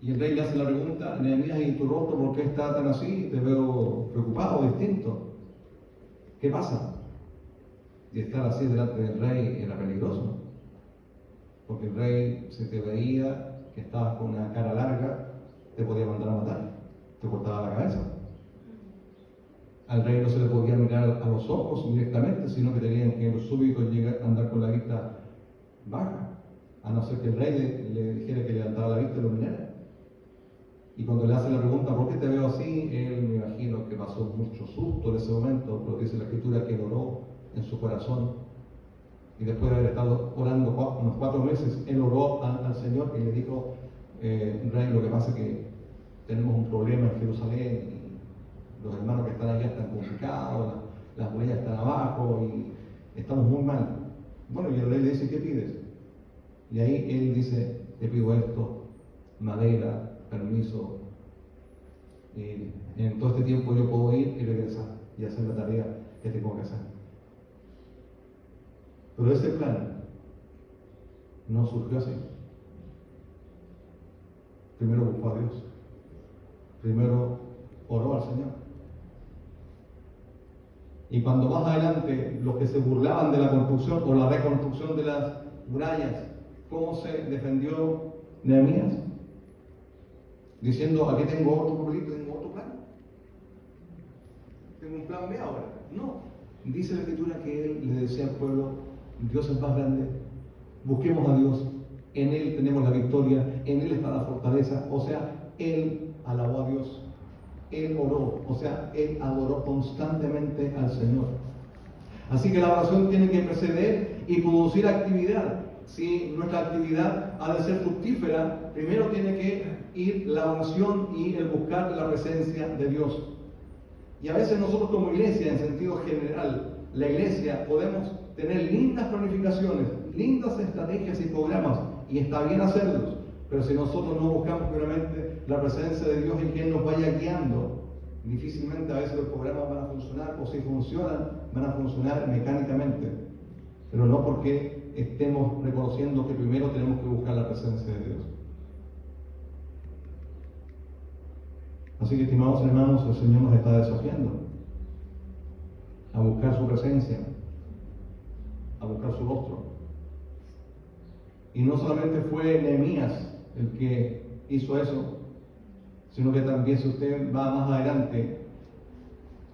Y el rey le hace la pregunta, Nehemías, ¿y tu rostro por qué está tan así? Te veo preocupado, distinto. ¿Qué pasa? Y estar así delante del rey era peligroso, porque el rey, si te veía que estabas con una cara larga, te podía mandar a matar, te cortaba la cabeza. Al rey no se le podía mirar a los ojos directamente, sino que tenían que los súbditos llegar a andar con la vista baja, a no ser que el rey le dijera que levantara la vista y lo mirara. Y cuando le hace la pregunta, ¿por qué te veo así?, él, me imagino que pasó mucho susto en ese momento, pero dice la escritura que él oró en su corazón, y después de haber estado orando unos 4 meses, él oró al Señor y le dijo, rey, lo que pasa es que tenemos un problema en Jerusalén, y los hermanos que están allá están complicados, las murallas están abajo y estamos muy mal. Bueno, y el rey le dice, ¿qué pides? Y ahí él dice, te pido esto, madera, permiso, y en todo este tiempo yo puedo ir y regresar y hacer la tarea que tengo que hacer. Pero ese plan no surgió así. Primero buscó a Dios, primero oró al Señor. Y cuando más adelante los que se burlaban de la construcción o la reconstrucción de las murallas, ¿cómo se defendió Nehemías? Diciendo, aquí tengo otro proyecto, tengo otro plan. Tengo un plan B ahora. No. Dice la escritura que él le decía al pueblo, Dios es más grande, busquemos a Dios, en Él tenemos la victoria, en Él está la fortaleza. O sea, él alabó a Dios, él oró, o sea, él adoró constantemente al Señor. Así que la oración tiene que preceder y producir actividad. Si nuestra actividad ha de ser fructífera, primero tiene que ir la oración y el buscar la presencia de Dios. Y a veces nosotros como iglesia, en sentido general, la iglesia, podemos tener lindas planificaciones, lindas estrategias y programas, y está bien hacerlos, pero si nosotros no buscamos primeramente la presencia de Dios en quien nos vaya guiando, difícilmente a veces los programas van a funcionar, o si funcionan, van a funcionar mecánicamente, pero no porque estemos reconociendo que primero tenemos que buscar la presencia de Dios. Así que, estimados hermanos, el Señor nos está desafiando a buscar su presencia, a buscar su rostro. Y no solamente fue Nehemías el que hizo eso, sino que también, si usted va más adelante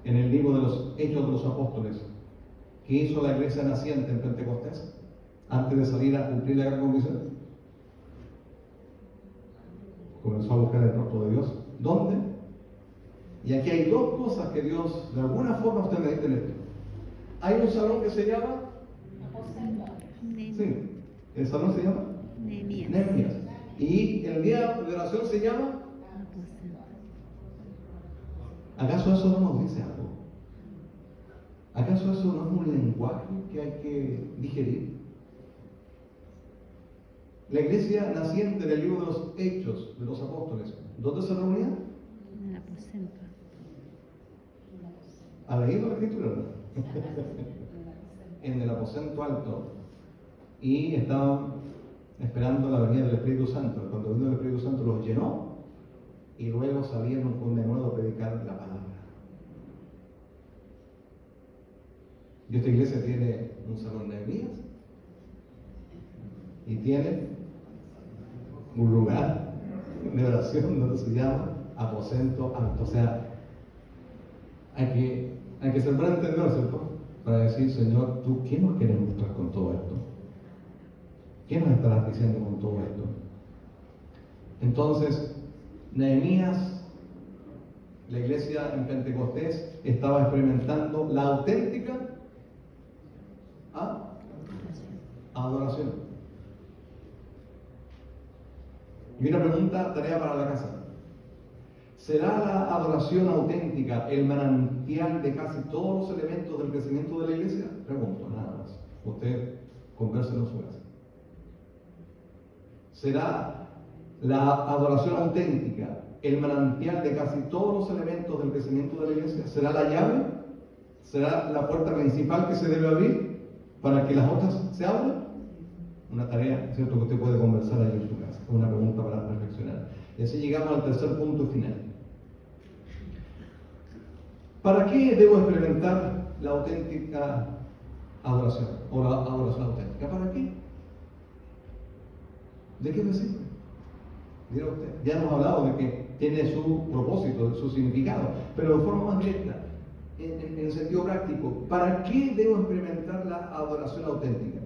en el libro de los Hechos de los Apóstoles, ¿qué hizo la iglesia naciente en Pentecostés antes de salir a cumplir la gran comisión? Comenzó a buscar el rostro de Dios. ¿Dónde? Y aquí hay dos cosas que Dios, de alguna forma, usted necesita tener. Hay un salón que se llama sí, el salón se llama Nehemías. Y el día de oración se llama ¿Acaso eso no nos dice algo? ¿Acaso eso no es un lenguaje que hay que digerir? La iglesia naciente del libro de los Hechos de los Apóstoles, ¿dónde se reunía? En el aposento. ¿Ha leído la escritura? En el aposento alto. Y estaban esperando la venida del Espíritu Santo. Cuando vino el Espíritu Santo los llenó y luego salieron con de nuevo a predicar la palabra. Y esta iglesia tiene un salón de Nehemías y tiene un lugar de oración donde se llama aposento alto. O sea, hay que ser buen entendedor, ¿cierto? Para decir, Señor, ¿tú qué nos quieres mostrar con todo esto? ¿Qué nos estarás diciendo con todo esto? Entonces, Nehemías, la iglesia en Pentecostés, estaba experimentando la auténtica adoración. Y una pregunta, tarea para la casa. ¿Será la adoración auténtica el manantial de casi todos los elementos del crecimiento de la iglesia? Pregunto, nada más. Usted convérselo en su casa. ¿Será la adoración auténtica el manantial de casi todos los elementos del crecimiento de la iglesia? ¿Será la llave? ¿Será la puerta principal que se debe abrir para que las otras se abran? Una tarea, ¿cierto?, que usted puede conversar ahí en su casa. Una pregunta para reflexionar. Y así llegamos al tercer punto final. ¿Para qué debo experimentar la auténtica adoración? O la adoración auténtica. ¿Para qué? ¿De qué me sirve? Dirá usted. Ya hemos hablado de que tiene su propósito, su significado, pero de forma más directa, en sentido práctico, ¿para qué debo experimentar la adoración auténtica?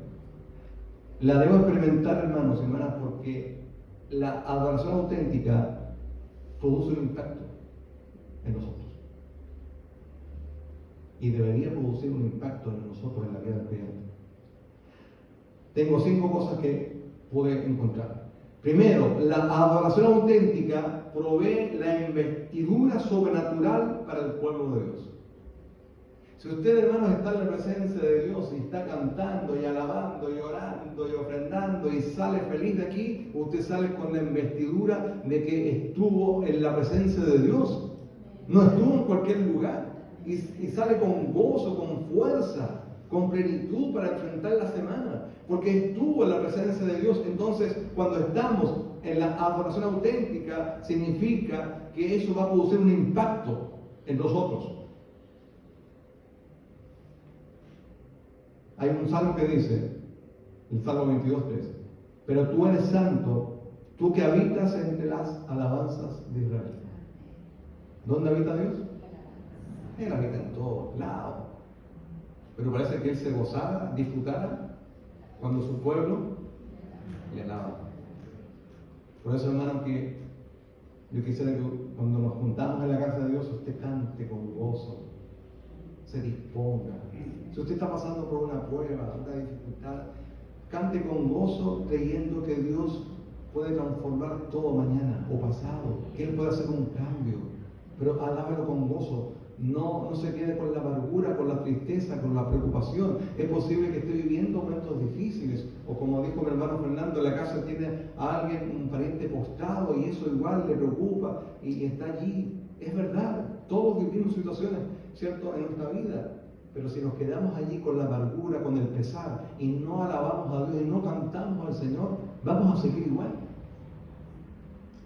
La debo experimentar, hermanos y hermanas, porque la adoración auténtica produce un impacto en nosotros. Y debería producir un impacto en nosotros en la vida del creyente. Tengo 5 cosas que pude encontrar. Primero, la adoración auténtica provee la investidura sobrenatural para el pueblo de Dios. Si usted, hermanos, está en la presencia de Dios y está cantando y alabando y orando y ofrendando y sale feliz de aquí, usted sale con la investidura de que estuvo en la presencia de Dios. No estuvo en cualquier lugar. Y sale con gozo, con fuerza, con plenitud para enfrentar la semana, porque estuvo en la presencia de Dios. Entonces, cuando estamos en la adoración auténtica, significa que eso va a producir un impacto en nosotros. Hay un salmo que dice, el Salmo 22:3, pero tú eres santo, tú que habitas entre las alabanzas de Israel. ¿Dónde habita Dios? Él habita en todos lados. Pero parece que Él se gozara, disfrutara cuando su pueblo le alaba. Por eso, hermano, que yo quisiera que cuando nos juntamos en la casa de Dios, usted cante con gozo, se disponga. Si usted está pasando por una prueba, una dificultad, cante con gozo, creyendo que Dios puede transformar todo mañana o pasado, que Él puede hacer un cambio. Pero alábelo con gozo. no se quede con la amargura, con la tristeza, con la preocupación. Es posible que esté viviendo momentos difíciles, o como dijo mi hermano Fernando, en la casa tiene a alguien, un pariente postrado, y eso igual le preocupa y está allí. Es verdad, todos vivimos situaciones, ¿cierto?, en nuestra vida. Pero si nos quedamos allí con la amargura, con el pesar, y no alabamos a Dios y no cantamos al Señor, vamos a seguir igual.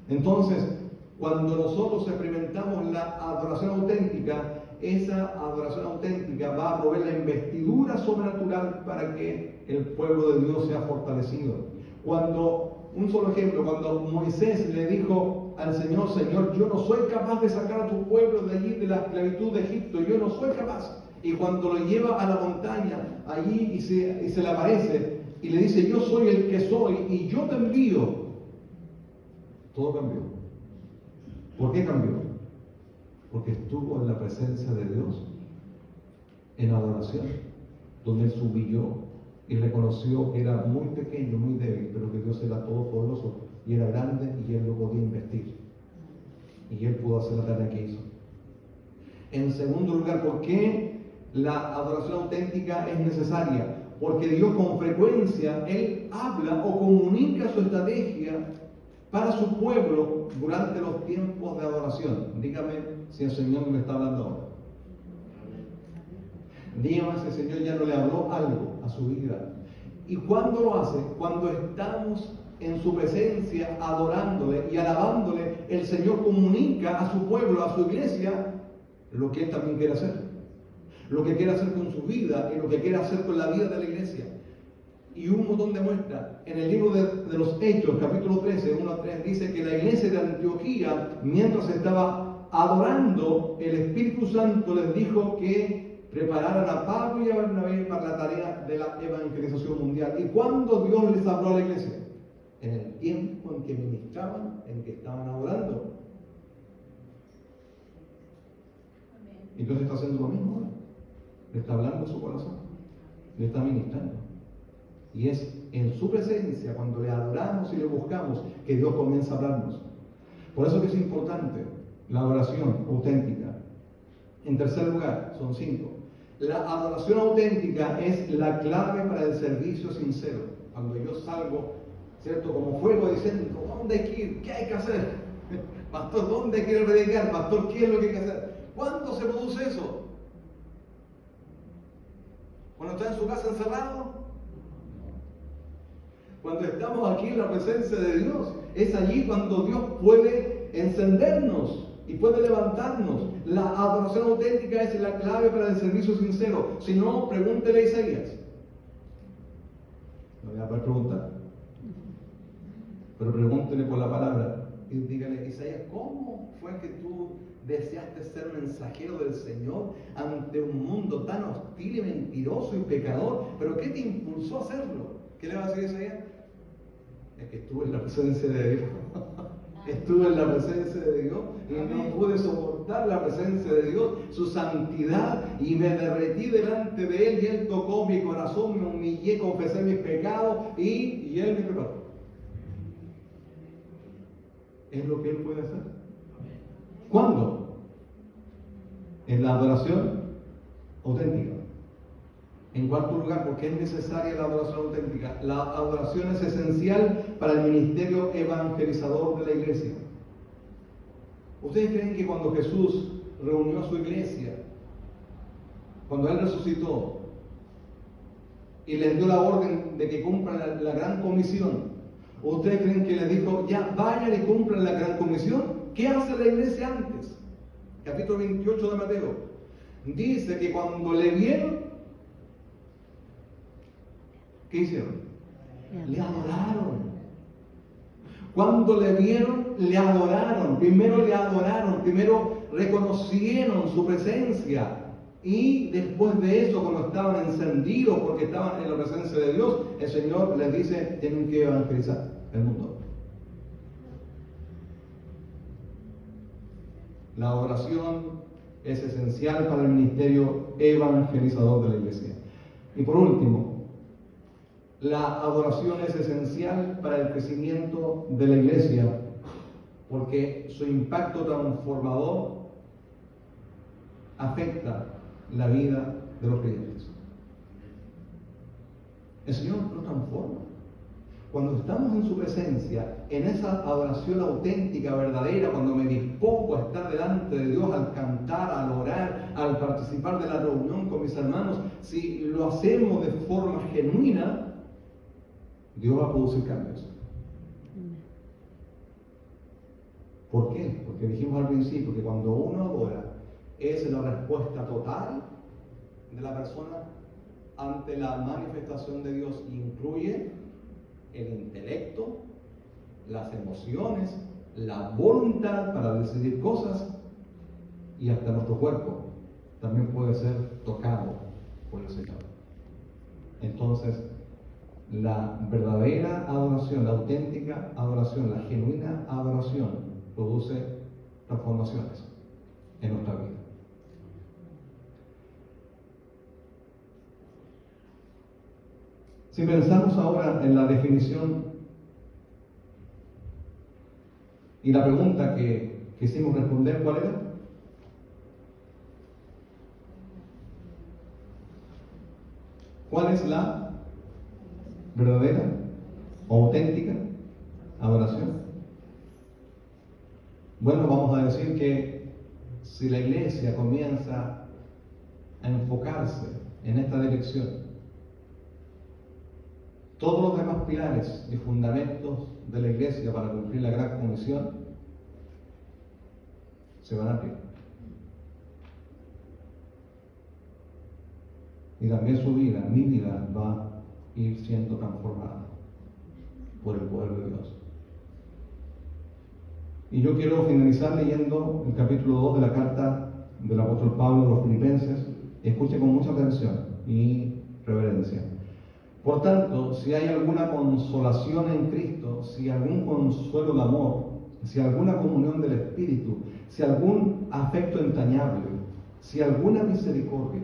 Entonces, cuando nosotros experimentamos la adoración auténtica, esa adoración auténtica va a proveer la investidura sobrenatural para que el pueblo de Dios sea fortalecido. Un solo ejemplo, cuando Moisés le dijo al Señor: Señor, yo no soy capaz de sacar a tu pueblo de allí, de la esclavitud de Egipto, yo no soy capaz. Y cuando lo lleva a la montaña, allí y se le aparece, y le dice: yo soy el que soy, y yo te envío. Todo cambió. ¿Por qué cambió? Porque estuvo en la presencia de Dios, en adoración, donde él se humilló y reconoció que era muy pequeño, muy débil, pero que Dios era todopoderoso y era grande, y él lo podía investir. Y él pudo hacer la tarea que hizo. En segundo lugar, ¿por qué la adoración auténtica es necesaria? Porque Dios con frecuencia, Él habla o comunica su estrategia para su pueblo durante los tiempos de adoración. Dígame si el Señor me está hablando ahora. Dígame si el Señor ya no le habló algo a su vida. ¿Y cuándo lo hace? Cuando estamos en su presencia, adorándole y alabándole, el Señor comunica a su pueblo, a su iglesia, lo que Él también quiere hacer. Lo que quiere hacer con su vida y lo que quiere hacer con la vida de la iglesia. Y un montón de muestras. En el libro de los Hechos, capítulo 13, 1-3, dice que la iglesia de Antioquía, mientras estaba adorando, el Espíritu Santo les dijo que prepararan a Pablo y a Bernabé para la tarea de la evangelización mundial. ¿Y cuándo Dios les habló a la iglesia? En el tiempo en que ministraban, en que estaban adorando. Y Dios está haciendo lo mismo ahora. Le está hablando en su corazón, le está ministrando. Y es en su presencia, cuando le adoramos y le buscamos, que Dios comienza a hablarnos. Por eso que es importante la adoración auténtica. En tercer lugar, son 5. La adoración auténtica es la clave para el servicio sincero. Cuando yo salgo, ¿cierto?, como fuego diciendo: ¿dónde hay que ir? ¿Qué hay que hacer? Pastor, ¿dónde quiero predicar? Pastor, ¿qué es lo que hay que hacer? ¿Cuándo se produce eso? ¿Cuando está en su casa encerrado? Cuando estamos aquí en la presencia de Dios, es allí cuando Dios puede encendernos y puede levantarnos. La adoración auténtica es la clave para el servicio sincero. Si no, pregúntele a Isaías. No voy a poder preguntar, pero pregúntele por la palabra y dígale: Isaías, ¿cómo fue que tú deseaste ser mensajero del Señor ante un mundo tan hostil y mentiroso y pecador? ¿Pero qué te impulsó a hacerlo? ¿Qué le va a decir Isaías? Es que estuve en la presencia de Dios. Estuve en la presencia de Dios y no pude soportar la presencia de Dios, su santidad, y me derretí delante de Él, y Él tocó mi corazón, me humillé, confesé mis pecados y Él me preparó. Es lo que Él puede hacer. ¿Cuándo? En la adoración auténtica. En cuarto lugar, ¿por qué es necesaria la adoración auténtica? La adoración es esencial para el ministerio evangelizador de la iglesia. ¿Ustedes creen que cuando Jesús reunió a su iglesia, cuando Él resucitó y les dio la orden de que cumplan la gran comisión, ustedes creen que les dijo: ya vayan y cumplan la gran comisión? ¿Qué hace la iglesia antes? Capítulo 28 de Mateo. Dice que cuando le vieron, ¿qué hicieron? Le adoraron. Cuando le vieron, le adoraron. Primero le adoraron, primero reconocieron su presencia. Y después de eso, cuando estaban encendidos porque estaban en la presencia de Dios, el Señor les dice: tienen que evangelizar el mundo. La adoración es esencial para el ministerio evangelizador de la iglesia. Y por último, la adoración es esencial para el crecimiento de la iglesia, porque su impacto transformador afecta la vida de los creyentes. El Señor nos transforma. Cuando estamos en su presencia, en esa adoración auténtica, verdadera, cuando me dispongo a estar delante de Dios, al cantar, al orar, al participar de la reunión con mis hermanos, si lo hacemos de forma genuina, Dios va a producir cambios. ¿Por qué? Porque dijimos al principio que cuando uno adora, es la respuesta total de la persona ante la manifestación de Dios. Incluye el intelecto, las emociones, la voluntad para decidir cosas y hasta nuestro cuerpo también puede ser tocado por el Señor. Entonces, la verdadera adoración, la auténtica adoración, la genuina adoración produce transformaciones en nuestra vida. Si pensamos ahora en la definición y la pregunta que quisimos responder, ¿cuál era? ¿Cuál es la verdadera o auténtica adoración? Bueno, vamos a decir que si la iglesia comienza a enfocarse en esta dirección, todos los demás pilares y fundamentos de la iglesia para cumplir la gran comisión se van a abrir. Y también su vida, mi vida, va a ir siendo transformada por el poder de Dios. Y yo quiero finalizar leyendo el capítulo 2 de la carta del apóstol Pablo a los Filipenses. Escuche con mucha atención y reverencia. Por tanto, si hay alguna consolación en Cristo, si algún consuelo de amor, si alguna comunión del Espíritu, si algún afecto entrañable, si alguna misericordia,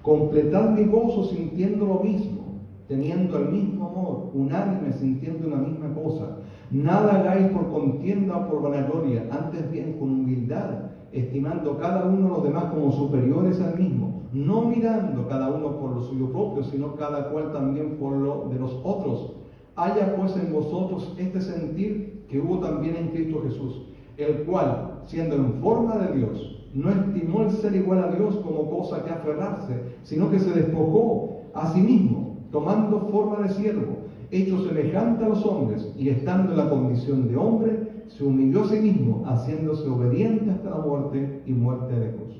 completad mi gozo sintiendo lo mismo, teniendo el mismo amor, unánime, sintiendo una misma cosa. Nada hagáis por contienda o por vanagloria, antes bien con humildad, estimando cada uno a los demás como superiores al mismo, no mirando cada uno por lo suyo propio, sino cada cual también por lo de los otros. Haya pues en vosotros este sentir que hubo también en Cristo Jesús, el cual, siendo en forma de Dios, no estimó el ser igual a Dios como cosa que aferrarse, sino que se despojó a sí mismo, tomando forma de siervo, hecho semejante a los hombres, y estando en la condición de hombre, se humilló a sí mismo, haciéndose obediente hasta la muerte y muerte de cruz.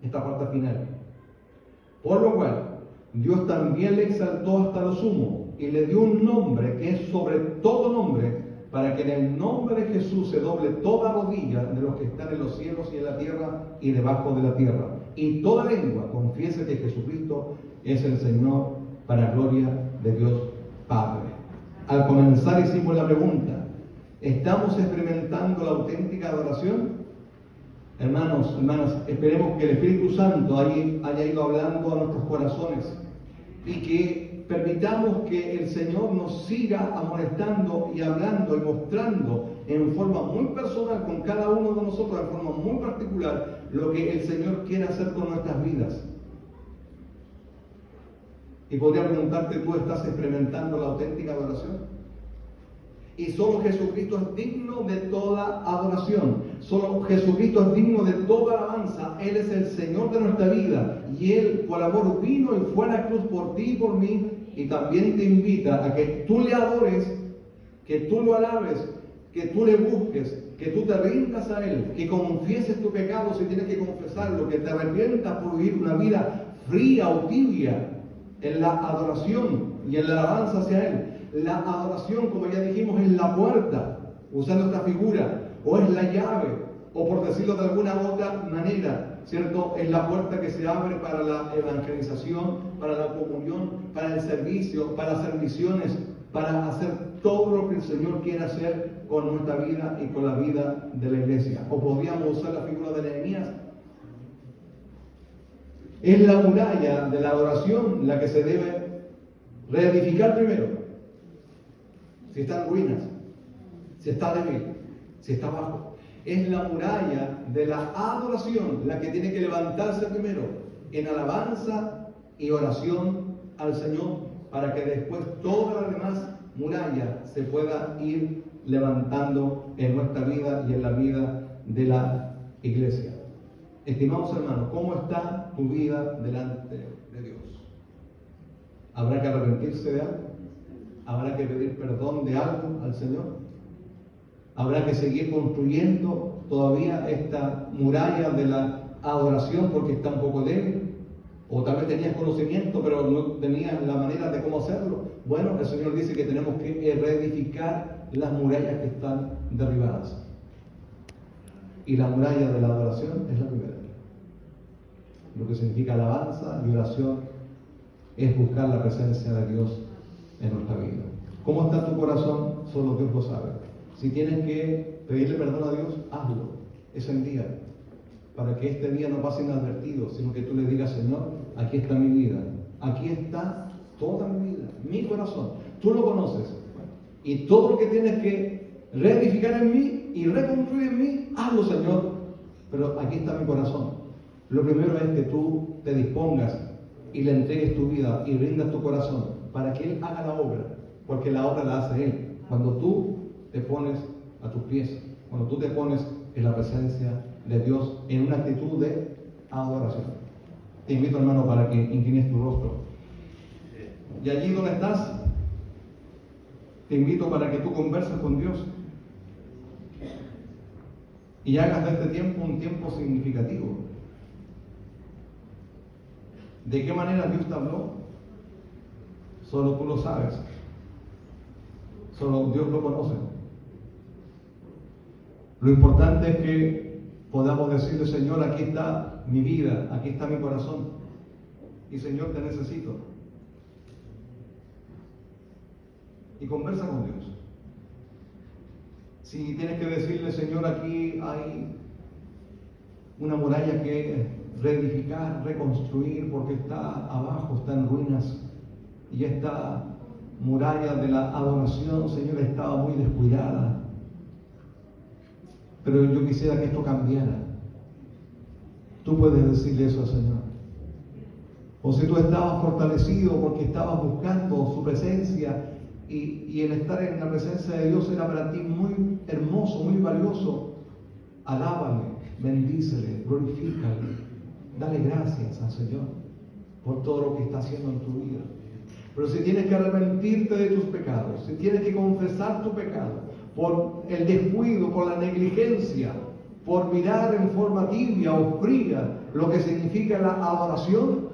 Esta parte final. Por lo cual, Dios también le exaltó hasta lo sumo, y le dio un nombre que es sobre todo nombre, para que en el nombre de Jesús se doble toda rodilla de los que están en los cielos y en la tierra y debajo de la tierra, y toda lengua confiese que Jesucristo es el Señor, para gloria de Dios Padre. Al comenzar hicimos la pregunta: ¿estamos experimentando la auténtica adoración? Hermanos, hermanas, esperemos que el Espíritu Santo haya ido hablando a nuestros corazones y que permitamos que el Señor nos siga amonestando y hablando y mostrando en forma muy personal con cada uno de nosotros, en forma muy particular, lo que el Señor quiere hacer con nuestras vidas. Y podría preguntarte, ¿tú estás experimentando la auténtica adoración? Y solo Jesucristo es digno de toda adoración. Solo Jesucristo es digno de toda alabanza. Él es el Señor de nuestra vida. Y Él, por amor, vino y fue a la cruz por ti y por mí. Y también te invita a que tú le adores, que tú lo alabes, que tú le busques, que tú te rindas a Él, que confieses tu pecado si tienes que confesarlo, que te arrepientas por vivir una vida fría o tibia en la adoración y en la alabanza hacia Él. La adoración, como ya dijimos, es la puerta, usando esta figura, o es la llave, o por decirlo de alguna otra manera, ¿cierto? Es la puerta que se abre para la evangelización, para la comunión, para el servicio, para hacer misiones, para hacer todo lo que el Señor quiere hacer con nuestra vida y con la vida de la iglesia. O podríamos usar la figura de Nehemías. Es la muralla de la adoración la que se debe reedificar primero. Si está en ruinas, si está débil, si está bajo. Es la muralla de la adoración la que tiene que levantarse primero en alabanza y oración al Señor, para que después toda la demás muralla se pueda ir levantando en nuestra vida y en la vida de la iglesia. Estimados hermanos, ¿cómo está tu vida delante de Dios? ¿Habrá que arrepentirse de algo? ¿Habrá que pedir perdón de algo al Señor? ¿Habrá que seguir construyendo todavía esta muralla de la adoración porque está un poco débil? O tal vez tenías conocimiento pero no tenías la manera de cómo hacerlo. Bueno, el Señor dice que tenemos que reedificar las murallas que están derribadas. Y la muralla de la adoración es la primera. Lo que significa alabanza y oración es buscar la presencia de Dios en nuestra vida. ¿Cómo está tu corazón? Solo Dios lo sabe. Si tienes que pedirle perdón a Dios, hazlo. Es el día. Para que este día no pase inadvertido, sino que tú le digas, Señor, aquí está mi vida. Aquí está toda mi vida, mi corazón. Tú lo conoces. Y todo lo que tienes que reedificar en mí y reconstruir en mí, hazlo, Señor. Pero aquí está mi corazón. Lo primero es que tú te dispongas y le entregues tu vida y rindas tu corazón para que Él haga la obra, porque la obra la hace Él. Cuando tú te pones a tus pies, cuando tú te pones en la presencia de Dios en una actitud de adoración. Te invito, hermano, para que inclines tu rostro. Y allí donde estás, te invito para que tú converses con Dios y hagas de este tiempo un tiempo significativo. ¿De qué manera Dios te habló? Solo tú lo sabes. Solo Dios lo conoce. Lo importante es que podamos decirle, Señor, aquí está mi vida, aquí está mi corazón. Y Señor, te necesito. Y conversa con Dios. Si tienes que decirle, Señor, aquí hay una muralla que reedificar, reconstruir, porque está abajo, está en ruinas. Y esta muralla de la adoración, Señor, estaba muy descuidada. Pero yo quisiera que esto cambiara. Tú puedes decirle eso al Señor. O si tú estabas fortalecido porque estabas buscando su presencia y el estar en la presencia de Dios era para ti muy hermoso, muy valioso, alábale, bendícele, glorifícale, dale gracias al Señor por todo lo que está haciendo en tu vida. Pero si tienes que arrepentirte de tus pecados, si tienes que confesar tu pecado por el descuido, por la negligencia, por mirar en forma tibia o fría lo que significa la adoración,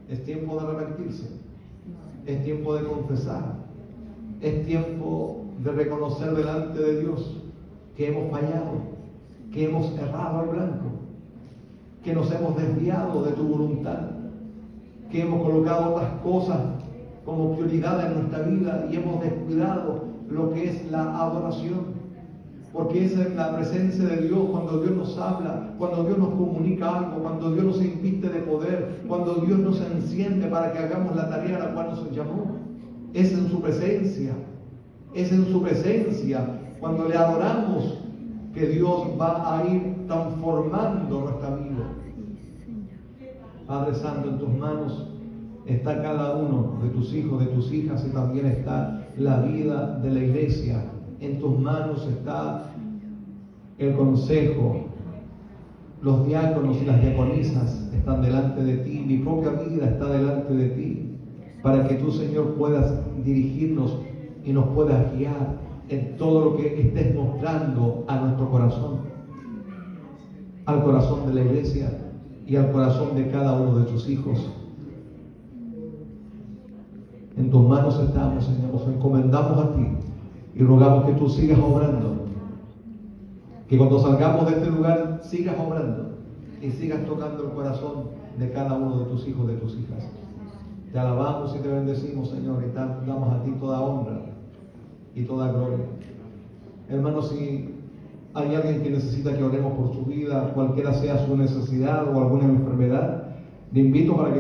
es tiempo de arrepentirse, es tiempo de confesar, es tiempo de reconocer delante de Dios que hemos fallado, que hemos errado al blanco, que nos hemos desviado de tu voluntad, que hemos colocado otras cosas como prioridad en nuestra vida y hemos descuidado lo que es la adoración. Porque esa es la presencia de Dios cuando Dios nos habla, cuando Dios nos comunica algo, cuando Dios nos inviste de poder, cuando Dios nos enciende para que hagamos la tarea a la cual nos llamó. Es en su presencia, es en su presencia, cuando le adoramos, que Dios va a ir transformando nuestra vida. Padre Santo, en tus manos está cada uno de tus hijos, de tus hijas, y también está la vida de la iglesia. En tus manos está el consejo, los diáconos y las diaconisas están delante de ti, mi propia vida está delante de ti, para que tú, Señor, puedas dirigirnos y nos puedas guiar en todo lo que estés mostrando a nuestro corazón, al corazón de la iglesia y al corazón de cada uno de tus hijos. En tus manos estamos, Señor, nos encomendamos a ti y rogamos que tú sigas obrando, que cuando salgamos de este lugar sigas obrando y sigas tocando el corazón de cada uno de tus hijos, de tus hijas. Te alabamos y te bendecimos, Señor, y te damos a ti toda honra y toda gloria. Hermanos, si hay alguien que necesita que oremos por su vida, cualquiera sea su necesidad o alguna enfermedad, le invito para que